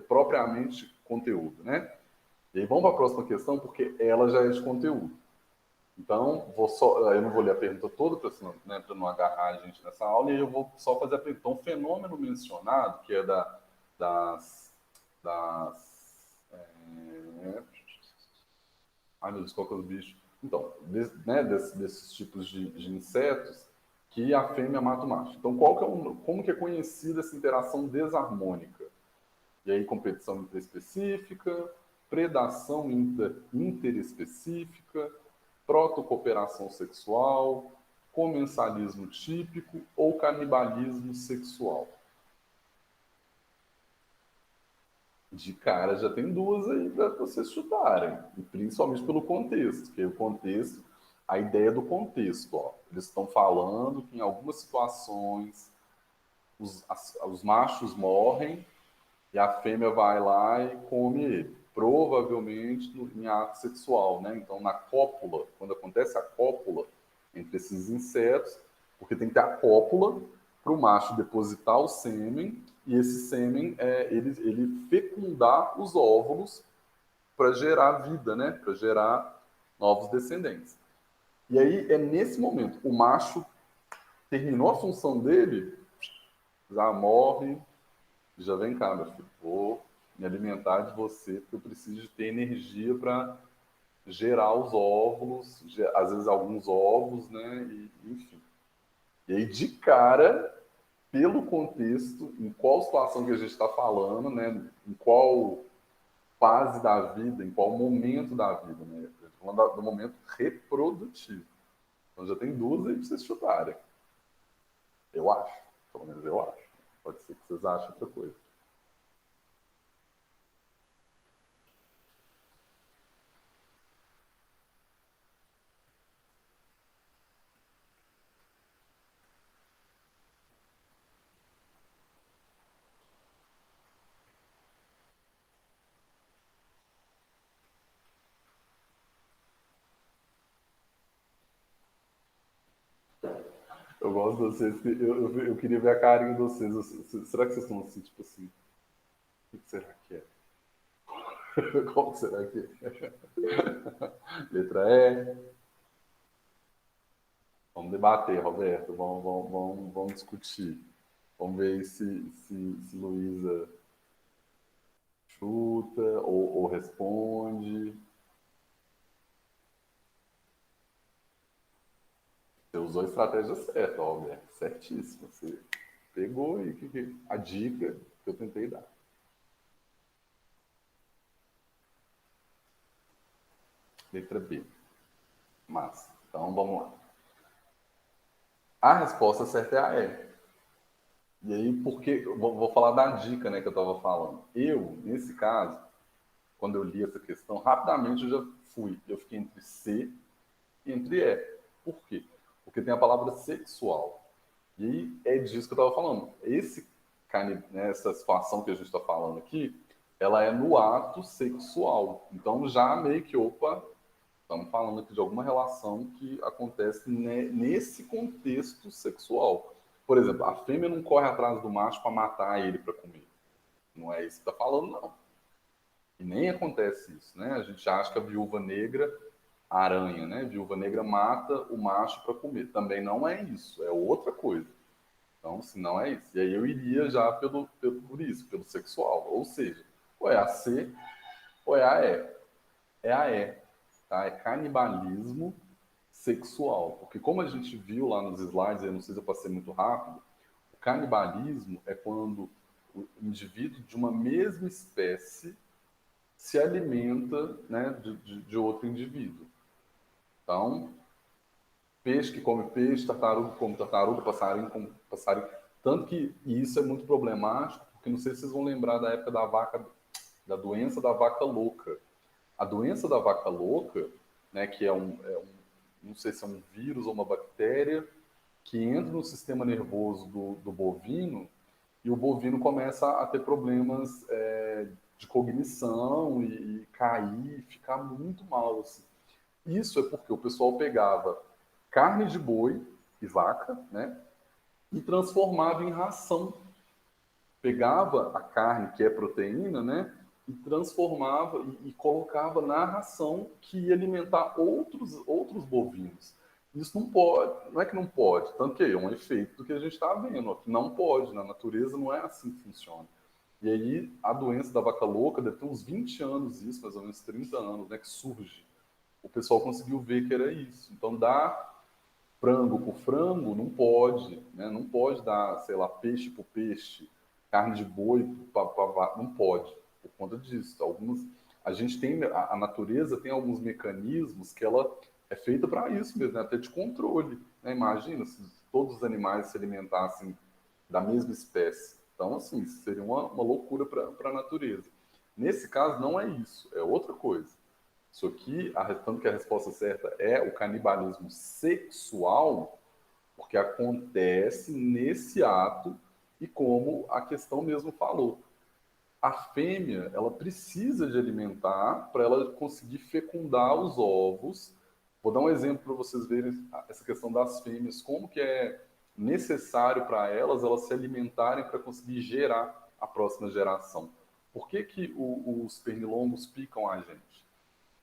propriamente conteúdo, né? E aí vamos para a próxima questão, porque ela já é de conteúdo. Então, eu não vou ler a pergunta toda para não agarrar a gente nessa aula, e eu vou só fazer a pergunta. Então, o fenômeno mencionado, que é das ai meu Deus, qual que é o bicho? Então, desses tipos de insetos, que a fêmea mata o macho. Então, como que é conhecida essa interação desarmônica? E aí, competição interespecífica, predação interespecífica, protocooperação sexual, comensalismo típico ou canibalismo sexual. De cara já tem duas aí para vocês chutarem, e principalmente pelo contexto, que o contexto, a ideia do contexto, ó, eles estão falando que em algumas situações os machos morrem e a fêmea vai lá e come ele, provavelmente em ato sexual, né? Então na cópula, quando acontece a cópula entre esses insetos, porque tem que ter a cópula para o macho depositar o sêmen e esse sêmen ele fecundar os óvulos para gerar vida, né? Para gerar novos descendentes. E aí é nesse momento, o macho terminou a função dele, já morre, já vem cá, meu filho. me alimentar de você, porque eu preciso de ter energia para gerar os óvulos, às vezes alguns ovos, né? E, enfim. E aí, de cara, pelo contexto, em qual situação que a gente está falando, né? Em qual fase da vida, em qual momento da vida, né? Falando do momento reprodutivo. Então já tem duas aí para vocês chutarem. Eu acho. Pelo menos eu acho. Pode ser que vocês achem outra coisa. Eu gosto de vocês, eu queria ver a carinha de vocês. Será que vocês estão assim, tipo assim? O que será que é? Qual será que é? Letra E. Vamos debater, Roberto. Vamos discutir. Vamos ver se Luísa chuta ou responde. Você usou a estratégia certa, Roberto. Certíssimo. Você pegou aí a dica que eu tentei dar. Letra B. Massa. Então vamos lá. A resposta certa é a E. E aí, porque vou falar da dica, né, que eu estava falando. Eu, nesse caso, quando eu li essa questão, rapidamente eu já fui. Eu fiquei entre C e entre E. Por quê? Porque tem a palavra sexual. E aí é disso que eu estava falando. Né, essa situação que a gente está falando aqui, ela é no ato sexual. Então já meio que, opa, estamos falando aqui de alguma relação que acontece nesse contexto sexual. Por exemplo, a fêmea não corre atrás do macho para matar ele para comer. Não é isso que está falando, não. E nem acontece isso, né? A gente acha que a viúva negra aranha, né? A viúva negra mata o macho para comer. Também não é isso, é outra coisa. Então, se não é isso. E aí eu iria já por isso, pelo sexual. Ou seja, ou é a C ou é a E. É a E, tá? É canibalismo sexual. Porque como a gente viu lá nos slides, eu não sei se eu passei muito rápido, o canibalismo é quando o indivíduo de uma mesma espécie se alimenta, né, de outro indivíduo. Então, peixe que come peixe, tartaruga que come tartaruga, passarinho come passarinho. Tanto que isso é muito problemático, porque não sei se vocês vão lembrar da época da doença da vaca louca. A doença da vaca louca, né, que não sei se é um vírus ou uma bactéria, que entra no sistema nervoso do bovino e o bovino começa a ter problemas de cognição e cair, ficar muito mal. Assim. Isso é porque o pessoal pegava carne de boi e vaca, né, e transformava em ração. Pegava a carne, que é proteína, né, e transformava e colocava na ração que ia alimentar outros bovinos. Isso não pode, não é que não pode, tanto que é um efeito do que a gente está vendo. Não pode, na natureza não é assim que funciona. E aí a doença da vaca louca deve ter uns 20 anos, isso, mais ou menos 30 anos, né, que surge. O pessoal conseguiu ver que era isso. Então dá frango por frango, não pode, né? Não pode dar, sei lá, peixe por peixe, carne de boi para não pode, por conta disso. A gente tem, a natureza tem alguns mecanismos que ela é feita para isso mesmo, né? Até de controle, né? Imagina se todos os animais se alimentassem da mesma espécie. Então, assim, seria uma loucura para a natureza. Nesse caso, não é isso, é outra coisa. Isso aqui, tanto que a resposta certa é o canibalismo sexual, porque acontece nesse ato e como a questão mesmo falou. A fêmea, ela precisa de alimentar para ela conseguir fecundar os ovos. Vou dar um exemplo para vocês verem essa questão das fêmeas, como que é necessário para elas se alimentarem para conseguir gerar a próxima geração. Por que, que os pernilongos picam a gente?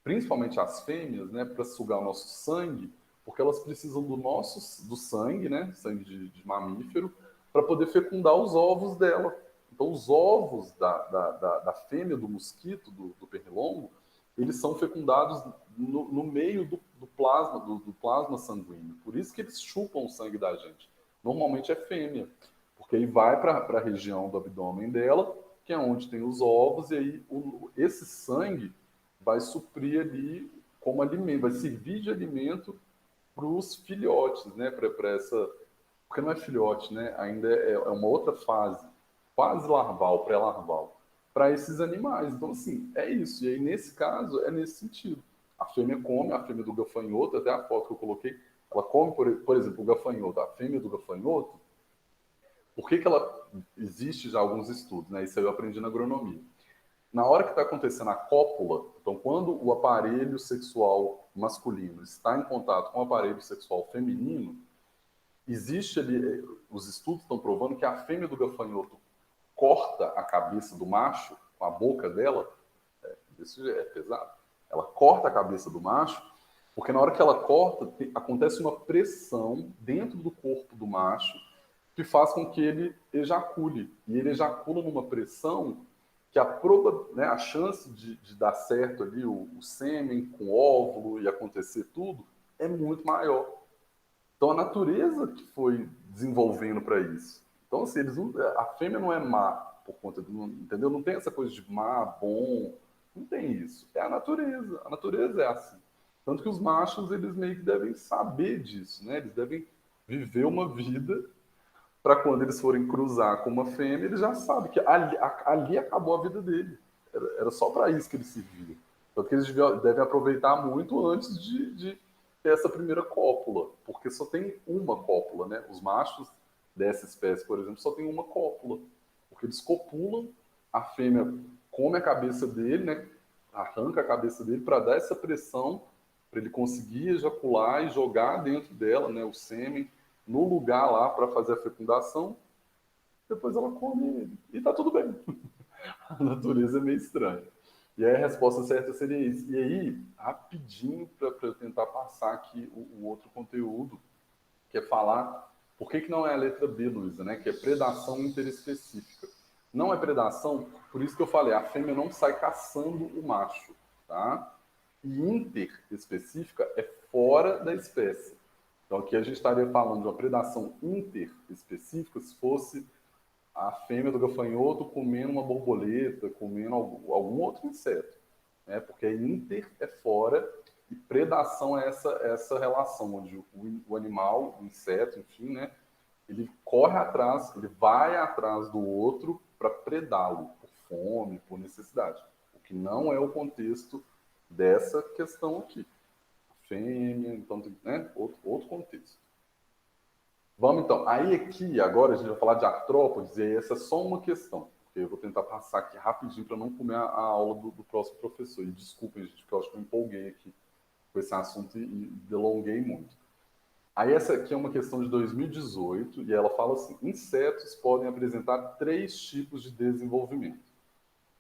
Principalmente as fêmeas, né, para sugar o nosso sangue, porque elas precisam do sangue, né, sangue de mamífero, para poder fecundar os ovos dela. Então, os ovos da fêmea do mosquito, do pernilongo, eles são fecundados no meio do plasma sanguíneo. Por isso que eles chupam o sangue da gente. Normalmente é fêmea, porque aí vai para a região do abdômen dela, que é onde tem os ovos, e aí esse sangue vai suprir ali como alimento, vai servir de alimento para os filhotes, né? Para essa, porque não é filhote, né? Ainda é uma outra fase, fase larval, pré-larval, para esses animais. Então, assim, é isso. E aí, nesse caso, é nesse sentido. A fêmea come, a fêmea do gafanhoto, até a foto que eu coloquei, ela come, por exemplo, o gafanhoto. A fêmea do gafanhoto, por que ela existe já alguns estudos, né? Isso aí eu aprendi na agronomia. Na hora que está acontecendo a cópula, então quando o aparelho sexual masculino está em contato com o aparelho sexual feminino, existe ali, os estudos estão provando que a fêmea do gafanhoto corta a cabeça do macho com a boca dela, isso é pesado, ela corta a cabeça do macho, porque na hora que ela corta, acontece uma pressão dentro do corpo do macho que faz com que ele ejacule. E ele ejacula numa pressão que a chance de dar certo ali o sêmen com o óvulo e acontecer tudo é muito maior. Então a natureza que foi desenvolvendo para isso. Então assim, a fêmea não é má por conta do, entendeu? Não tem essa coisa de má, bom, não tem isso. É a natureza. A natureza é assim. Tanto que os machos eles meio que devem saber disso, né? Eles devem viver uma vida para quando eles forem cruzar com uma fêmea, eles já sabem que ali acabou a vida dele. Era só para isso que ele servia. Tanto que eles devem aproveitar muito antes de ter essa primeira cópula, porque só tem uma cópula, né? Os machos dessa espécie, por exemplo, só tem uma cópula, porque eles copulam, a fêmea come a cabeça dele, né? Arranca a cabeça dele para dar essa pressão para ele conseguir ejacular e jogar dentro dela, né? O sêmen no lugar lá para fazer a fecundação, depois ela come ele. E tá tudo bem. A natureza é meio estranha. E aí a resposta certa seria isso. E aí, rapidinho, para eu tentar passar aqui o outro conteúdo, que é falar por que não é a letra B, Luísa, né? Que é predação interespecífica. Não é predação, por isso que eu falei, a fêmea não sai caçando o macho, tá? E interespecífica é fora da espécie. Então aqui a gente estaria falando de uma predação interespecífica se fosse a fêmea do gafanhoto comendo uma borboleta, comendo algum outro inseto, né? Porque inter é fora e predação é essa relação onde o animal, o inseto, enfim, né? Ele corre atrás, ele vai atrás do outro para predá-lo por fome, por necessidade, o que não é o contexto dessa questão aqui. Fêmea, então, né? Outro contexto. Vamos então. Aí aqui, agora a gente vai falar de artrópodes, e aí essa é só uma questão. Eu vou tentar passar aqui rapidinho para não comer a aula do próximo professor. E desculpem, gente, porque eu acho que eu empolguei aqui com esse assunto e delonguei muito. Aí essa aqui é uma questão de 2018, e ela fala assim: insetos podem apresentar 3 tipos de desenvolvimento.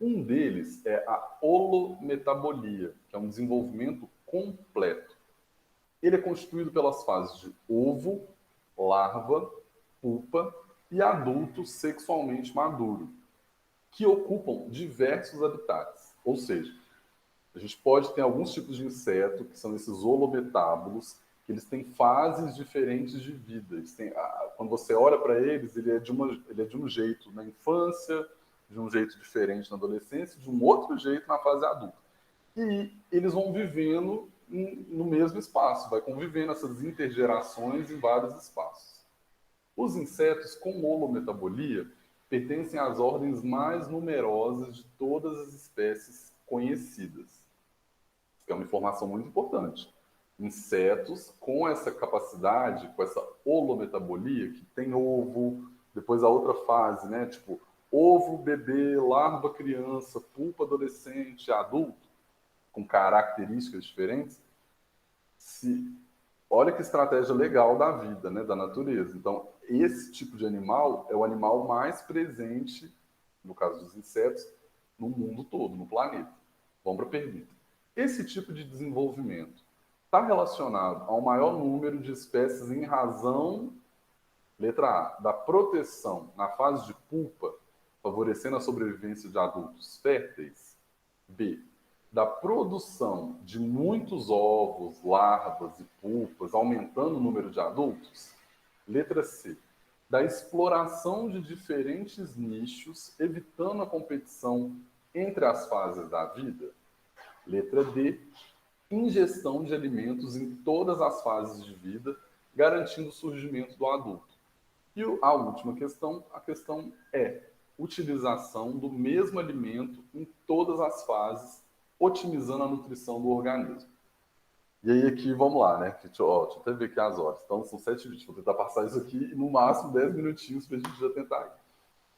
Um deles é a holometabolia, que é um desenvolvimento completo. Ele é constituído pelas fases de ovo, larva, pupa e adulto sexualmente maduro, que ocupam diversos habitats. Ou seja, a gente pode ter alguns tipos de inseto, que são esses holometábulos, que eles têm fases diferentes de vida. Quando você olha para eles, ele é de um jeito na infância, de um jeito diferente na adolescência, de um outro jeito na fase adulta. E eles vão vivendo no mesmo espaço, vai convivendo essas intergerações em vários espaços. Os insetos com holometabolia pertencem às ordens mais numerosas de todas as espécies conhecidas. Que é uma informação muito importante. Insetos com essa capacidade, com essa holometabolia, que tem ovo, depois a outra fase, né? Tipo, ovo, bebê, larva, criança, pulpa, adolescente, adulto, com características diferentes. Olha que estratégia legal da vida, né? Da natureza. Então, esse tipo de animal é o animal mais presente, no caso dos insetos, no mundo todo, no planeta. Vamos para a pergunta. Esse tipo de desenvolvimento está relacionado ao maior número de espécies em razão, letra A, da proteção na fase de pupa, favorecendo a sobrevivência de adultos férteis? B, da produção de muitos ovos, larvas e pulpas, aumentando o número de adultos? Letra C, da exploração de diferentes nichos, evitando a competição entre as fases da vida? Letra D, ingestão de alimentos em todas as fases de vida, garantindo o surgimento do adulto. E a última questão, a questão é utilização do mesmo alimento em todas as fases, otimizando a nutrição do organismo. E aí aqui, vamos lá, né? Deixa eu até ver aqui as horas. Então, são 7h20. Vou tentar passar isso aqui no máximo 10 minutinhos para a gente já tentar ir.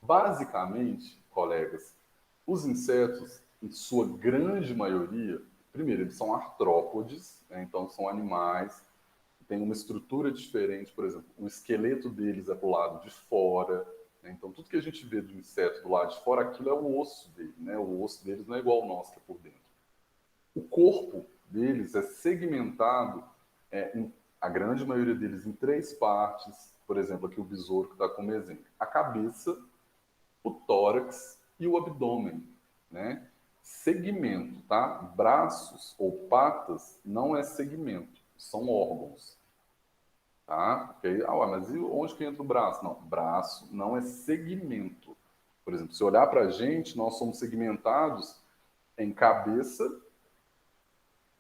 Basicamente, colegas, os insetos, em sua grande maioria, primeiro, eles são artrópodes, né? Então são animais que têm uma estrutura diferente. Por exemplo, o esqueleto deles é para o lado de fora, né? Então tudo que a gente vê do inseto do lado de fora, aquilo é o osso dele, né? O osso deles não é igual ao nosso, que é por dentro. O corpo deles é segmentado, a grande maioria deles, em 3 partes. Por exemplo, aqui o besouro que está como exemplo. A cabeça, o tórax e o abdômen, né? Segmento, tá? Braços ou patas não é segmento, são órgãos, tá? Porque, mas e onde que entra o braço? Não, braço não é segmento. Por exemplo, se olhar para a gente, nós somos segmentados em cabeça,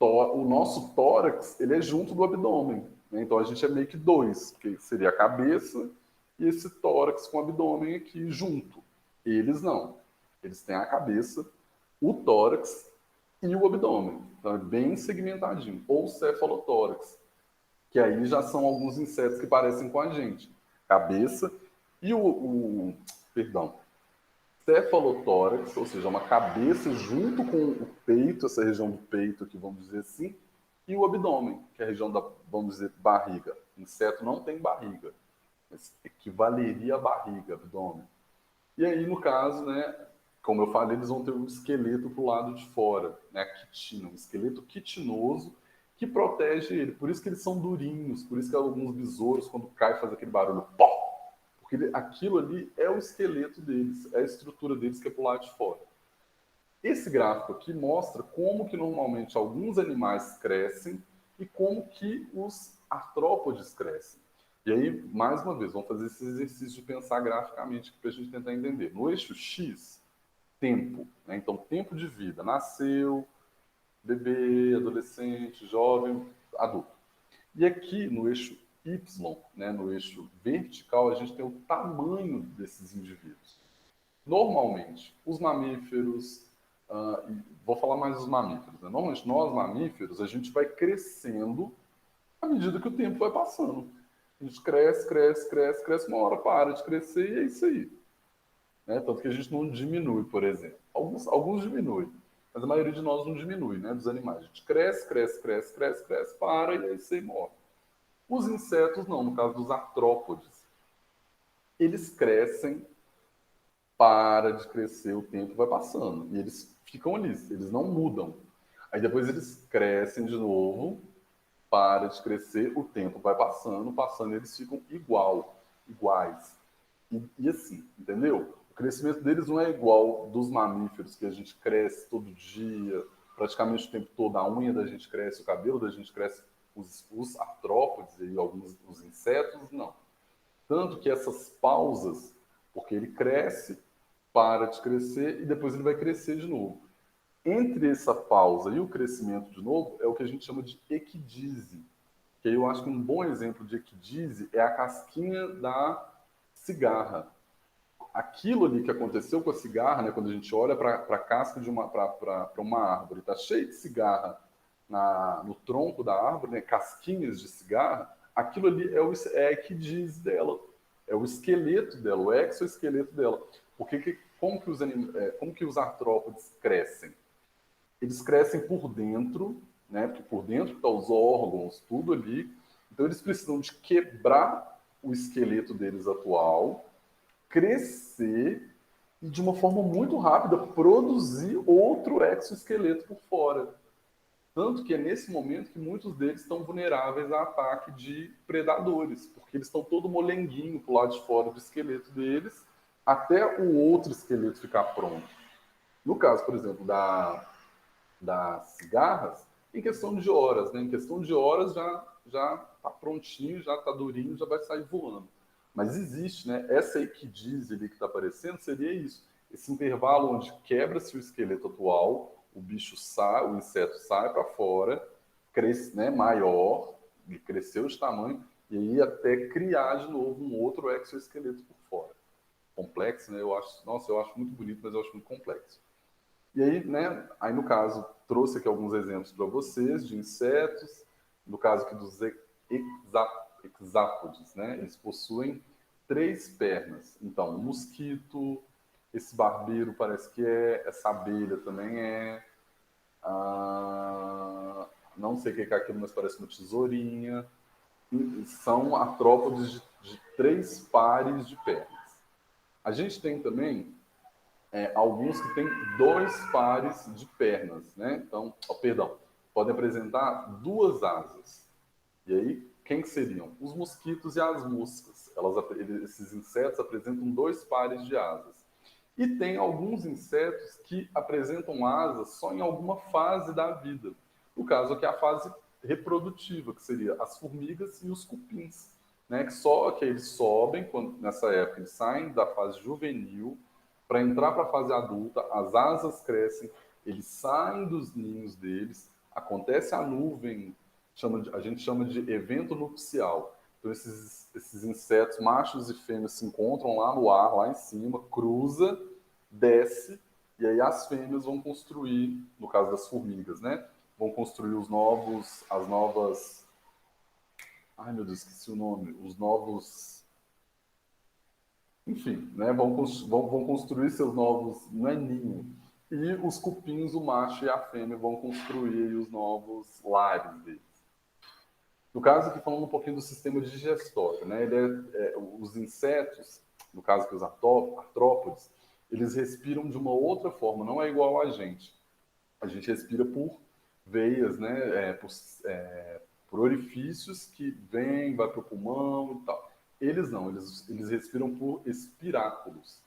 o nosso tórax, ele é junto do abdômen, né? Então a gente é meio que 2, que seria a cabeça e esse tórax com o abdômen aqui junto. Eles não. Eles têm a cabeça, o tórax e o abdômen. Então é bem segmentadinho. Ou cefalotórax, que aí já são alguns insetos que parecem com a gente. Cabeça e perdão, cefalotórax, ou seja, uma cabeça junto com o peito, essa região do peito aqui, vamos dizer assim, e o abdômen, que é a região da, vamos dizer, barriga. O inseto não tem barriga, mas equivaleria à barriga, abdômen. E aí, no caso, né, como eu falei, eles vão ter um esqueleto para o lado de fora, né, a quitina, um esqueleto quitinoso que protege ele. Por isso que eles são durinhos, por isso que alguns besouros, quando cai, faz aquele barulho, pó! Porque aquilo ali é o esqueleto deles, é a estrutura deles que é para o lado de fora. Esse gráfico aqui mostra como que normalmente alguns animais crescem e como que os artrópodes crescem. E aí, mais uma vez, vamos fazer esse exercício de pensar graficamente para a gente tentar entender. No eixo X, tempo, né? Então, tempo de vida. Nasceu, bebê, adolescente, jovem, adulto. E aqui no eixo Y, né, no eixo vertical, a gente tem o tamanho desses indivíduos. Normalmente, os mamíferos, vou falar mais dos mamíferos, né? Normalmente, nós mamíferos, a gente vai crescendo à medida que o tempo vai passando. A gente cresce, cresce, cresce, cresce, uma hora para de crescer e é isso aí. Né? Tanto que a gente não diminui, por exemplo. Alguns diminuem, mas a maioria de nós não diminui, né? Dos animais. A gente cresce, cresce, cresce, cresce, cresce, para e é isso aí morre. Os insetos não, no caso dos artrópodes. Eles crescem, para de crescer, o tempo vai passando. E eles ficam ali, eles não mudam. Aí depois eles crescem de novo, para de crescer, o tempo vai passando, passando, e eles ficam iguais. E assim, entendeu? O crescimento deles não é igual dos mamíferos, que a gente cresce todo dia, praticamente o tempo todo, a unha da gente cresce, o cabelo da gente cresce, os artrópodes e alguns os insetos, não. Tanto que essas pausas, porque ele cresce, para de crescer e depois ele vai crescer de novo. Entre essa pausa e o crescimento de novo é o que a gente chama de equidise. Que eu acho que um bom exemplo de equidise é a casquinha da cigarra. Aquilo ali que aconteceu com a cigarra, né, quando a gente olha para a casca de uma árvore, está cheio de cigarra no tronco da árvore, né, casquinhas de cigarra, aquilo ali é a equidise dela, é o esqueleto dela, o exoesqueleto dela. Porque como que os artrópodes crescem? Eles crescem por dentro, né? Porque por dentro estão os órgãos, tudo ali. Então eles precisam de quebrar o esqueleto deles atual, crescer e de uma forma muito rápida produzir outro exoesqueleto por fora. Tanto que é nesse momento que muitos deles estão vulneráveis a ataque de predadores, porque eles estão todo molenguinho pro lado de fora do esqueleto deles até o outro esqueleto ficar pronto. No caso, por exemplo, das cigarras, em questão de horas, né? Em questão de horas já está prontinho, já está durinho, já vai sair voando. Mas existe, né? Essa equidise ali que está aparecendo seria isso. Esse intervalo onde quebra-se o esqueleto atual, o bicho sai, o inseto sai para fora, cresce, né? Maior, ele cresceu de tamanho, e aí até criar de novo um outro exoesqueleto por fora. Complexo, né? Eu acho, nossa, eu acho muito bonito, mas eu acho muito complexo. E aí, né, aí no caso, trouxe aqui alguns exemplos para vocês de insetos. No caso aqui dos hexápodes, né, eles possuem 3 pernas. Então, o mosquito, esse barbeiro parece que é, essa abelha também é, não sei o que é aquilo, mas parece uma tesourinha. E são artrópodes de 3 pares de pernas. A gente tem também alguns que têm 2 pares de pernas, né? Então, perdão, podem apresentar 2 asas. E aí, quem que seriam? Os mosquitos e as moscas. Esses insetos apresentam 2 pares de asas. E tem alguns insetos que apresentam asas só em alguma fase da vida. No caso aqui, a fase reprodutiva, que seria as formigas e os cupins, né? Que só que eles sobem, nessa época, eles saem da fase juvenil para entrar para a fase adulta, as asas crescem, eles saem dos ninhos deles, acontece a nuvem, a gente chama de evento nupcial. Então, esses insetos, machos e fêmeas, se encontram lá no ar, lá em cima, cruza, desce, e aí as fêmeas vão construir, no caso das formigas, né? Vão construir as novas. Ai, meu Deus, esqueci o nome. Os novos. Enfim, né? Vão construir seus novos. Não é ninho. E os cupins, o macho e a fêmea, vão construir os novos lares deles. No caso, aqui falando um pouquinho do sistema digestório, né? Os insetos, no caso que os artrópodes, eles respiram de uma outra forma, não é igual a gente. A gente respira por veias, né? Por orifícios que vêm, vai para o pulmão e tal. Eles não, eles respiram por espiráculos.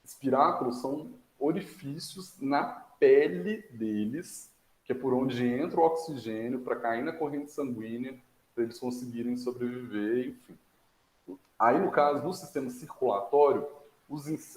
Espiráculos são orifícios na pele deles, que é por onde entra o oxigênio para cair na corrente sanguínea, para eles conseguirem sobreviver, enfim. Aí, no caso, no sistema circulatório,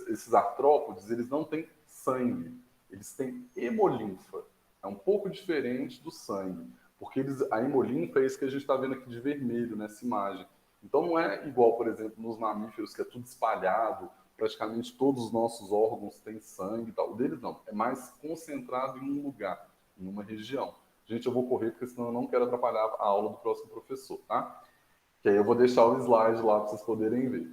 esses artrópodes, eles não têm sangue, eles têm hemolinfa. É um pouco diferente do sangue, porque a hemolinfa é isso que a gente está vendo aqui de vermelho nessa imagem. Então, não é igual, por exemplo, nos mamíferos, que é tudo espalhado, praticamente todos os nossos órgãos têm sangue e tal. O deles não, é mais concentrado em um lugar, em uma região. Gente, eu vou correr, porque senão eu não quero atrapalhar a aula do próximo professor, tá? Que aí eu vou deixar o slide lá para vocês poderem ver.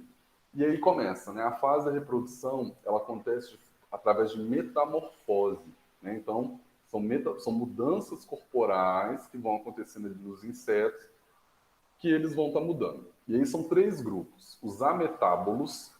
E aí começa, né? A fase da reprodução, ela acontece através de metamorfose, né? Então, são mudanças corporais que vão acontecendo ali nos insetos, que eles vão estar mudando. E aí são 3 grupos. Os ametábolos,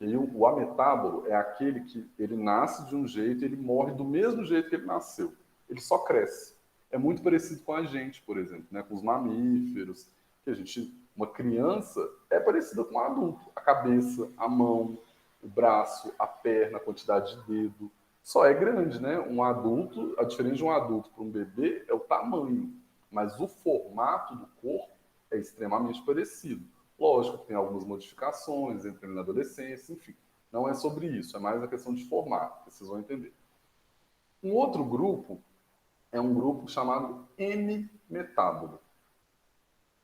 e aí o ametábolo é aquele que ele nasce de um jeito e ele morre do mesmo jeito que ele nasceu. Ele só cresce. É muito parecido com a gente, por exemplo, né? Com os mamíferos, que a gente, uma criança é parecida com um adulto. A cabeça, a mão, o braço, a perna, a quantidade de dedo. Só é grande, né? Um adulto, a diferença de um adulto para um bebê é o tamanho, mas o formato do corpo é extremamente parecido. Lógico que tem algumas modificações, entra na adolescência, enfim. Não é sobre isso, é mais a questão de formato, vocês vão entender. Um outro grupo é um grupo chamado M-metábolo.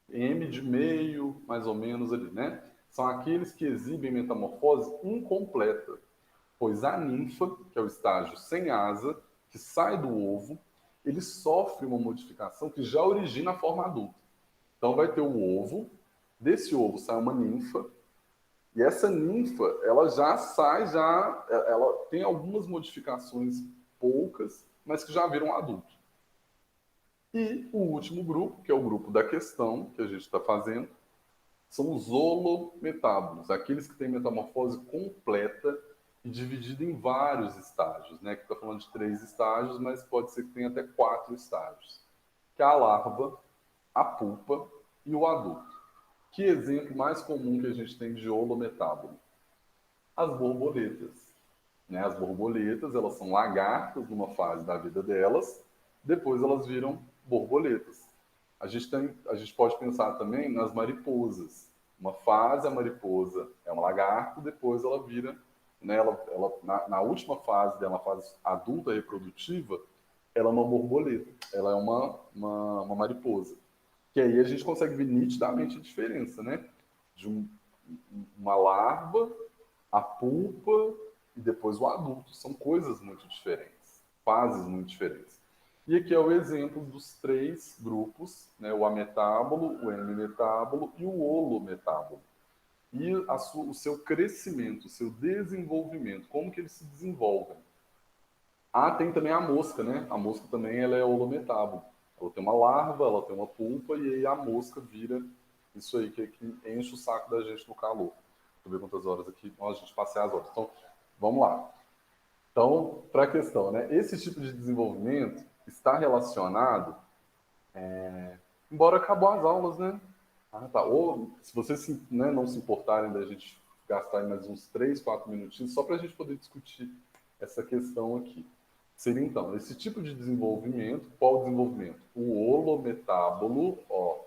M de meio, mais ou menos ali, né? São aqueles que exibem metamorfose incompleta, pois a ninfa, que é o estágio sem asa, que sai do ovo, ele sofre uma modificação que já origina a forma adulta. Então vai ter o ovo, desse ovo sai uma ninfa, e essa ninfa, ela já sai, ela tem algumas modificações poucas, mas que já viram adulto. E o último grupo, que é o grupo da questão que a gente está fazendo, são os holometábolos, aqueles que têm metamorfose completa e dividida em vários estágios, né? Que está falando de 3 estágios, mas pode ser que tenha até 4 estágios, que é a larva, a pupa e o adulto. Que exemplo mais comum que a gente tem de holometábolo? As borboletas. Né? As borboletas, elas são lagartas numa fase da vida delas, depois elas viram borboletas. A gente pode pensar também nas mariposas. Uma fase, a mariposa é uma lagarta, depois ela vira, né, na última fase dela, na fase adulta reprodutiva, ela é uma borboleta, ela é uma mariposa. Que aí a gente consegue ver nitidamente a diferença, né? De uma larva, a pulpa e depois o adulto. São coisas muito diferentes, fases muito diferentes. E aqui é o exemplo dos três grupos, né? O ametábulo, o hemimetábulo e o holometábulo. E o seu crescimento, o seu desenvolvimento, como que eles se desenvolvem. Ah, tem também a mosca, né? A mosca também ela é holometábulo. Ela tem uma larva, ela tem uma pulpa e aí a mosca vira isso aí que enche o saco da gente no calor. Deixa eu ver quantas horas aqui. Nossa, a gente passei as horas. Então, vamos lá. Então, para a questão, né? Esse tipo de desenvolvimento está relacionado, embora acabou as aulas, né? Ah, tá. Ou, se vocês né, não se importarem da gente gastar mais uns 3, 4 minutinhos, só para a gente poder discutir essa questão aqui. Seria, então, esse tipo de desenvolvimento, qual desenvolvimento? O holometábulo, ó,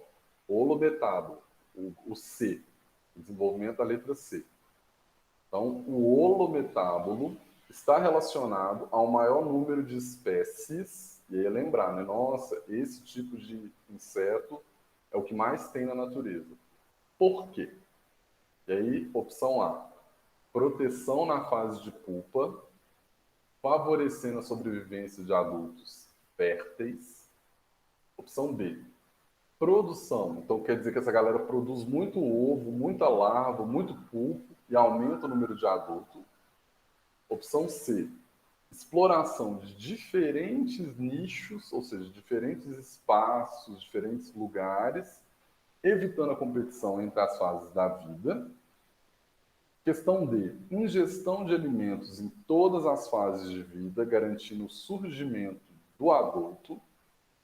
holometábulo, o C, desenvolvimento da letra C. Então, o holometábulo está relacionado ao maior número de espécies, e aí é lembrar, né? Nossa, esse tipo de inseto é o que mais tem na natureza. Por quê? E aí, opção A, proteção na fase de pupa, favorecendo a sobrevivência de adultos férteis. Opção B, produção. Então, quer dizer que essa galera produz muito ovo, muita larva, muito pulpo e aumenta o número de adultos. Opção C, exploração de diferentes nichos, ou seja, diferentes espaços, diferentes lugares, evitando a competição entre as fases da vida. Questão D, ingestão de alimentos em todas as fases de vida, garantindo o surgimento do adulto.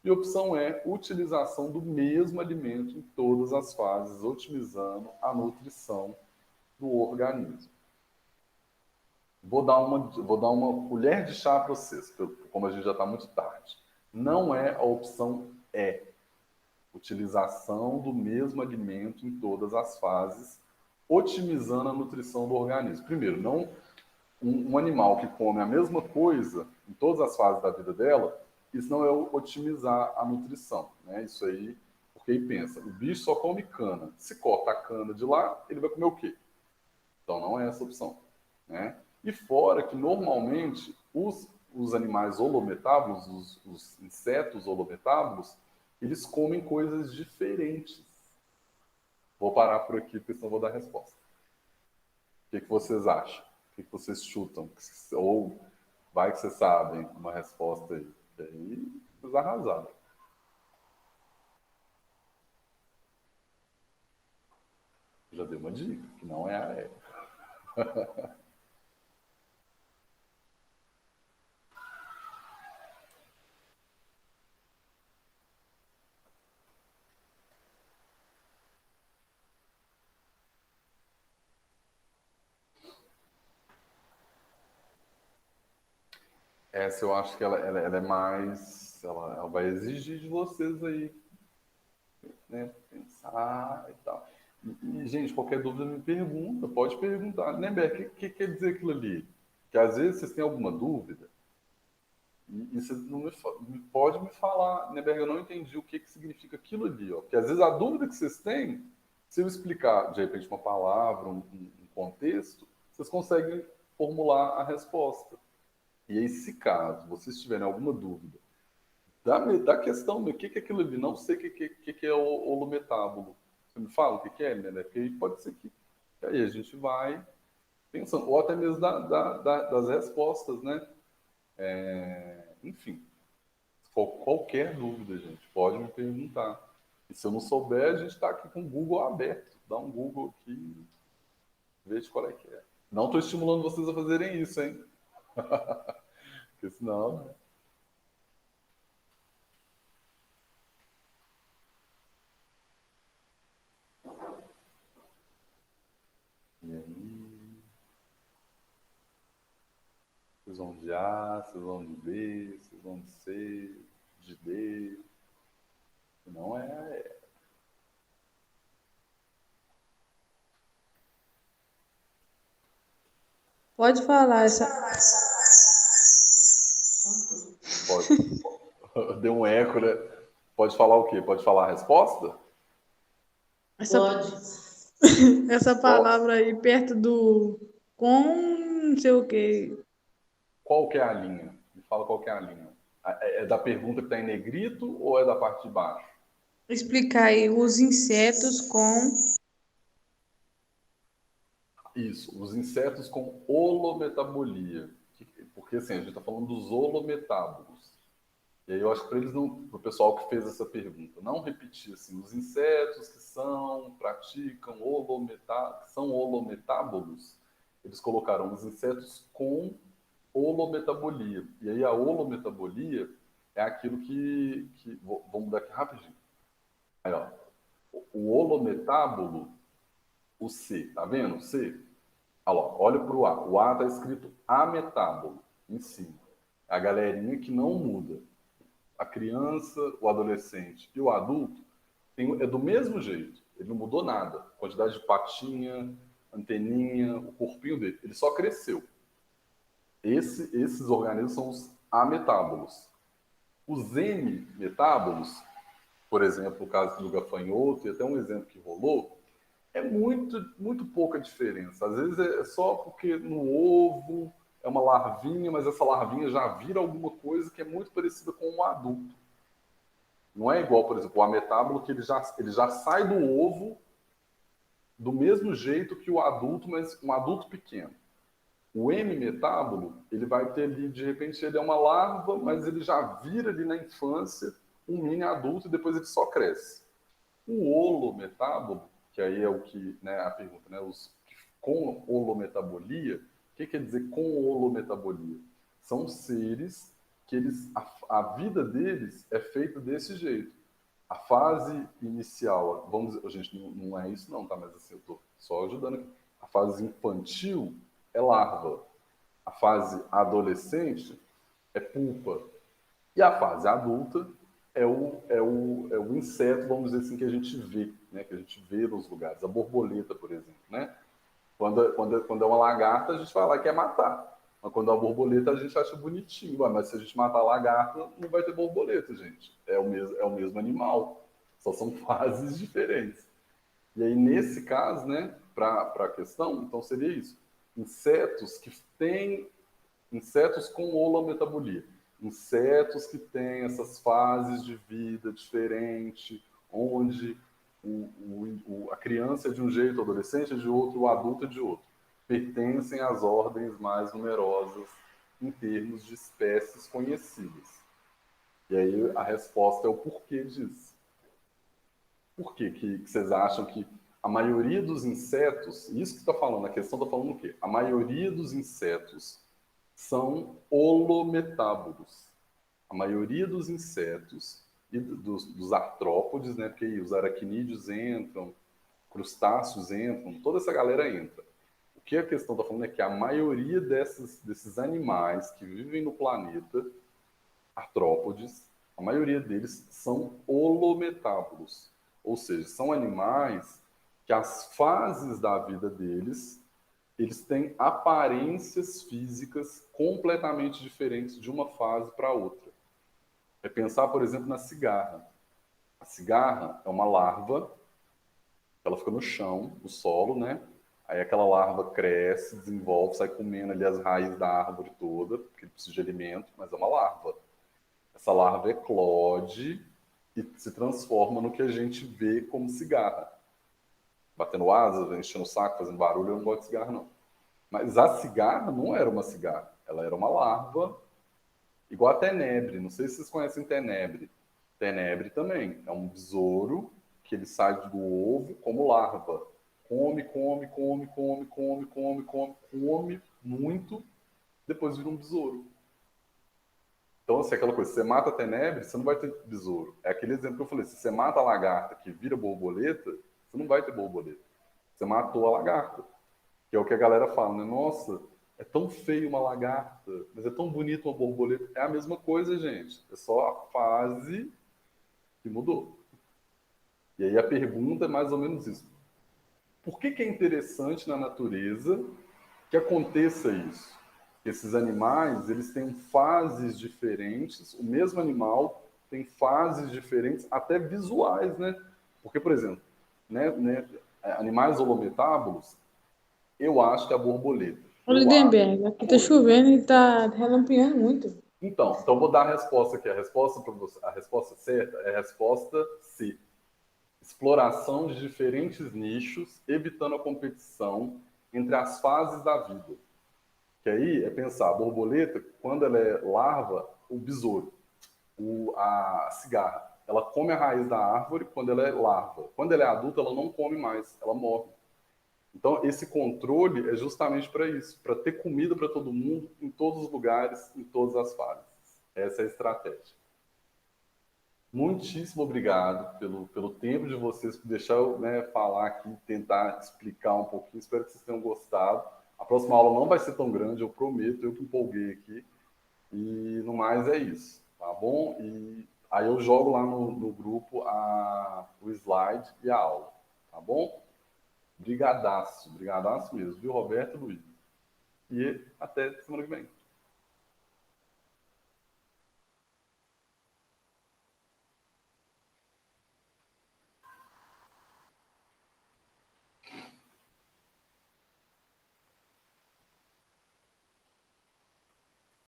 E opção E, utilização do mesmo alimento em todas as fases, otimizando a nutrição do organismo. Vou dar uma colher de chá para vocês, como a gente já está muito tarde. Não é a opção E, utilização do mesmo alimento em todas as fases, otimizando a nutrição do organismo. Primeiro, não um animal que come a mesma coisa em todas as fases da vida dela, isso não é otimizar a nutrição, né? Isso aí, porque aí pensa, o bicho só come cana. Se corta a cana de lá, ele vai comer o quê? Então não é essa opção, né? E fora que normalmente os animais holometábulos, os insetos holometábulos, eles comem coisas diferentes. Vou parar por aqui, porque senão vou dar a resposta. O que vocês acham? O que vocês chutam? Ou vai que vocês sabem uma resposta aí. E aí, vocês arrasaram. Já dei uma dica, que não é a E. Essa eu acho que ela é mais. Ela vai exigir de vocês aí, né? Pensar e tal. Gente, qualquer dúvida me pergunta, pode perguntar. Né, Beck, o que quer dizer aquilo ali? Que às vezes vocês têm alguma dúvida e vocês não pode me falar, né, Berg, eu não entendi o que significa aquilo ali, ó. Porque às vezes a dúvida que vocês têm, se eu explicar de repente uma palavra, um contexto, vocês conseguem formular a resposta. E aí, se caso vocês tiverem alguma dúvida da questão do que é aquilo ali, não sei o que é o holometábulo. Você me fala o que é, né? Porque aí pode ser que aí a gente vai pensando, ou até mesmo das respostas, né? Enfim, qualquer dúvida, gente, pode me perguntar. E se eu não souber, a gente está aqui com o Google aberto. Dá um Google aqui, veja qual é que é. Não estou estimulando vocês a fazerem isso, hein? Porque senão, né? E aí, Vocês vão de A, vocês vão de B, vocês vão de C, de D. Não é. Pode falar essa. Pode. Deu um eco, né? Pode falar o quê? Pode falar a resposta? Essa, Pode. essa palavra aí perto do com não sei o quê. Qual que é a linha? Me fala qual que é a linha. É da pergunta que está em negrito ou é da parte de baixo? Explicar aí os insetos com. Isso, os insetos com holometabolia. Porque assim, a gente está falando dos holometábolos. E aí eu acho que para eles não, para o pessoal que fez essa pergunta, não repetir assim, os insetos que praticam que são holometábolos, eles colocaram os insetos com holometabolia. E aí a holometabolia é aquilo vamos mudar aqui rapidinho. Aí, ó, o holometábolo, o C, tá vendo? O C. Olha para o A. O A está escrito ametábolo em cima. É a galerinha que não muda. A criança, o adolescente e o adulto é do mesmo jeito. Ele não mudou nada. Quantidade de patinha, anteninha, o corpinho dele. Ele só cresceu. Esses organismos são os ametábolos. Os M-metábolos, por exemplo, o caso do gafanhoto, e até um exemplo que rolou, é muito pouca diferença. Às vezes é só porque no ovo é uma larvinha, mas essa larvinha já vira alguma coisa que é muito parecida com um adulto. Não é igual, por exemplo, o ametábulo, que ele já sai do ovo do mesmo jeito que o adulto, mas um adulto pequeno. O M-metábolo, ele vai ter ali, de repente, ele é uma larva, mas ele já vira ali na infância um mini adulto e depois ele só cresce. O holometábolo, que aí é o que, né, a pergunta, né, com holometabolia, o que quer dizer com holometabolia? São seres que a vida deles é feita desse jeito. A fase inicial, vamos dizer, gente, não é isso não, tá? Mas assim, eu estou só ajudando aqui. A fase infantil é larva. A fase adolescente é pupa. E a fase adulta é o inseto, vamos dizer assim, que a gente vê, né? Que a gente vê nos lugares. A borboleta, por exemplo, né? Quando é uma lagarta, a gente vai lá e quer matar. Mas quando é uma borboleta, a gente acha bonitinho. Ué, mas se a gente matar a lagarta, não vai ter borboleta, gente. É o mesmo animal. Só são fases diferentes. E aí, nesse caso, né, para a questão, então seria isso. Insetos com holometabolia. Insetos que têm essas fases de vida diferente, onde a criança é de um jeito, o adolescente é de outro, o adulto é de outro. Pertencem às ordens mais numerosas em termos de espécies conhecidas. E aí a resposta é o porquê disso. Por que vocês acham que a maioria dos insetos, isso que está falando, a questão está falando o quê? A maioria dos insetos são holometábolos. A maioria dos insetos e dos artrópodes, né, porque os aracnídeos entram, crustáceos entram, toda essa galera entra. O que a questão está falando é que a maioria desses animais que vivem no planeta, artrópodes, a maioria deles são holometábolos. Ou seja, são animais que as fases da vida deles, eles têm aparências físicas completamente diferentes de uma fase para outra. É pensar, por exemplo, na cigarra. A cigarra é uma larva, ela fica no chão, no solo, né? Aí aquela larva cresce, desenvolve, sai comendo ali as raízes da árvore toda, porque precisa de alimento, mas é uma larva. Essa larva eclode e se transforma no que a gente vê como cigarra. Batendo asas, enchendo o saco, fazendo barulho, eu não gosto de cigarra, não. Mas a cigarra não era uma cigarra, ela era uma larva, igual a tenebre. Não sei se vocês conhecem tenebre. Tenebre também é um besouro que ele sai do ovo como larva. Come, come, come, come, come, come, come, come muito, depois vira um besouro. Então, assim, aquela coisa, se você mata a tenebre, você não vai ter besouro. É aquele exemplo que eu falei, se você mata a lagarta que vira borboleta, você não vai ter borboleta. Você matou a lagarta. Que é o que a galera fala, né? Nossa, É tão feio uma lagarta, mas é tão bonito uma borboleta. É a mesma coisa, gente. É só a fase que mudou. E aí a pergunta é mais ou menos isso. Por que é interessante na natureza que aconteça isso? Esses animais, eles têm fases diferentes, o mesmo animal tem fases diferentes, até visuais, né? Porque, por exemplo, animais holometábulos, eu acho que a borboleta. Ô, Eu acho. Lindenberg, aqui tá Oi. chovendo e tá relampeando muito. Então eu vou dar a resposta aqui. A resposta para você, a resposta certa é a resposta C. Exploração de diferentes nichos, evitando a competição entre as fases da vida. Que aí é pensar, a borboleta, quando ela é larva, o besouro, a cigarra, ela come a raiz da árvore quando ela é larva. Quando ela é adulta, ela não come mais, ela morre. Então, esse controle é justamente para isso, para ter comida para todo mundo, em todos os lugares, em todas as fases. Essa é a estratégia. Muitíssimo obrigado pelo tempo de vocês, por deixar eu, né, falar aqui, tentar explicar um pouquinho. Espero que vocês tenham gostado. A próxima aula não vai ser tão grande, eu prometo, eu que empolguei aqui. E no mais é isso, tá bom? E aí eu jogo lá no grupo o slide e a aula, tá bom? Brigadaço mesmo, viu, Roberto e Luiz? E até semana que vem.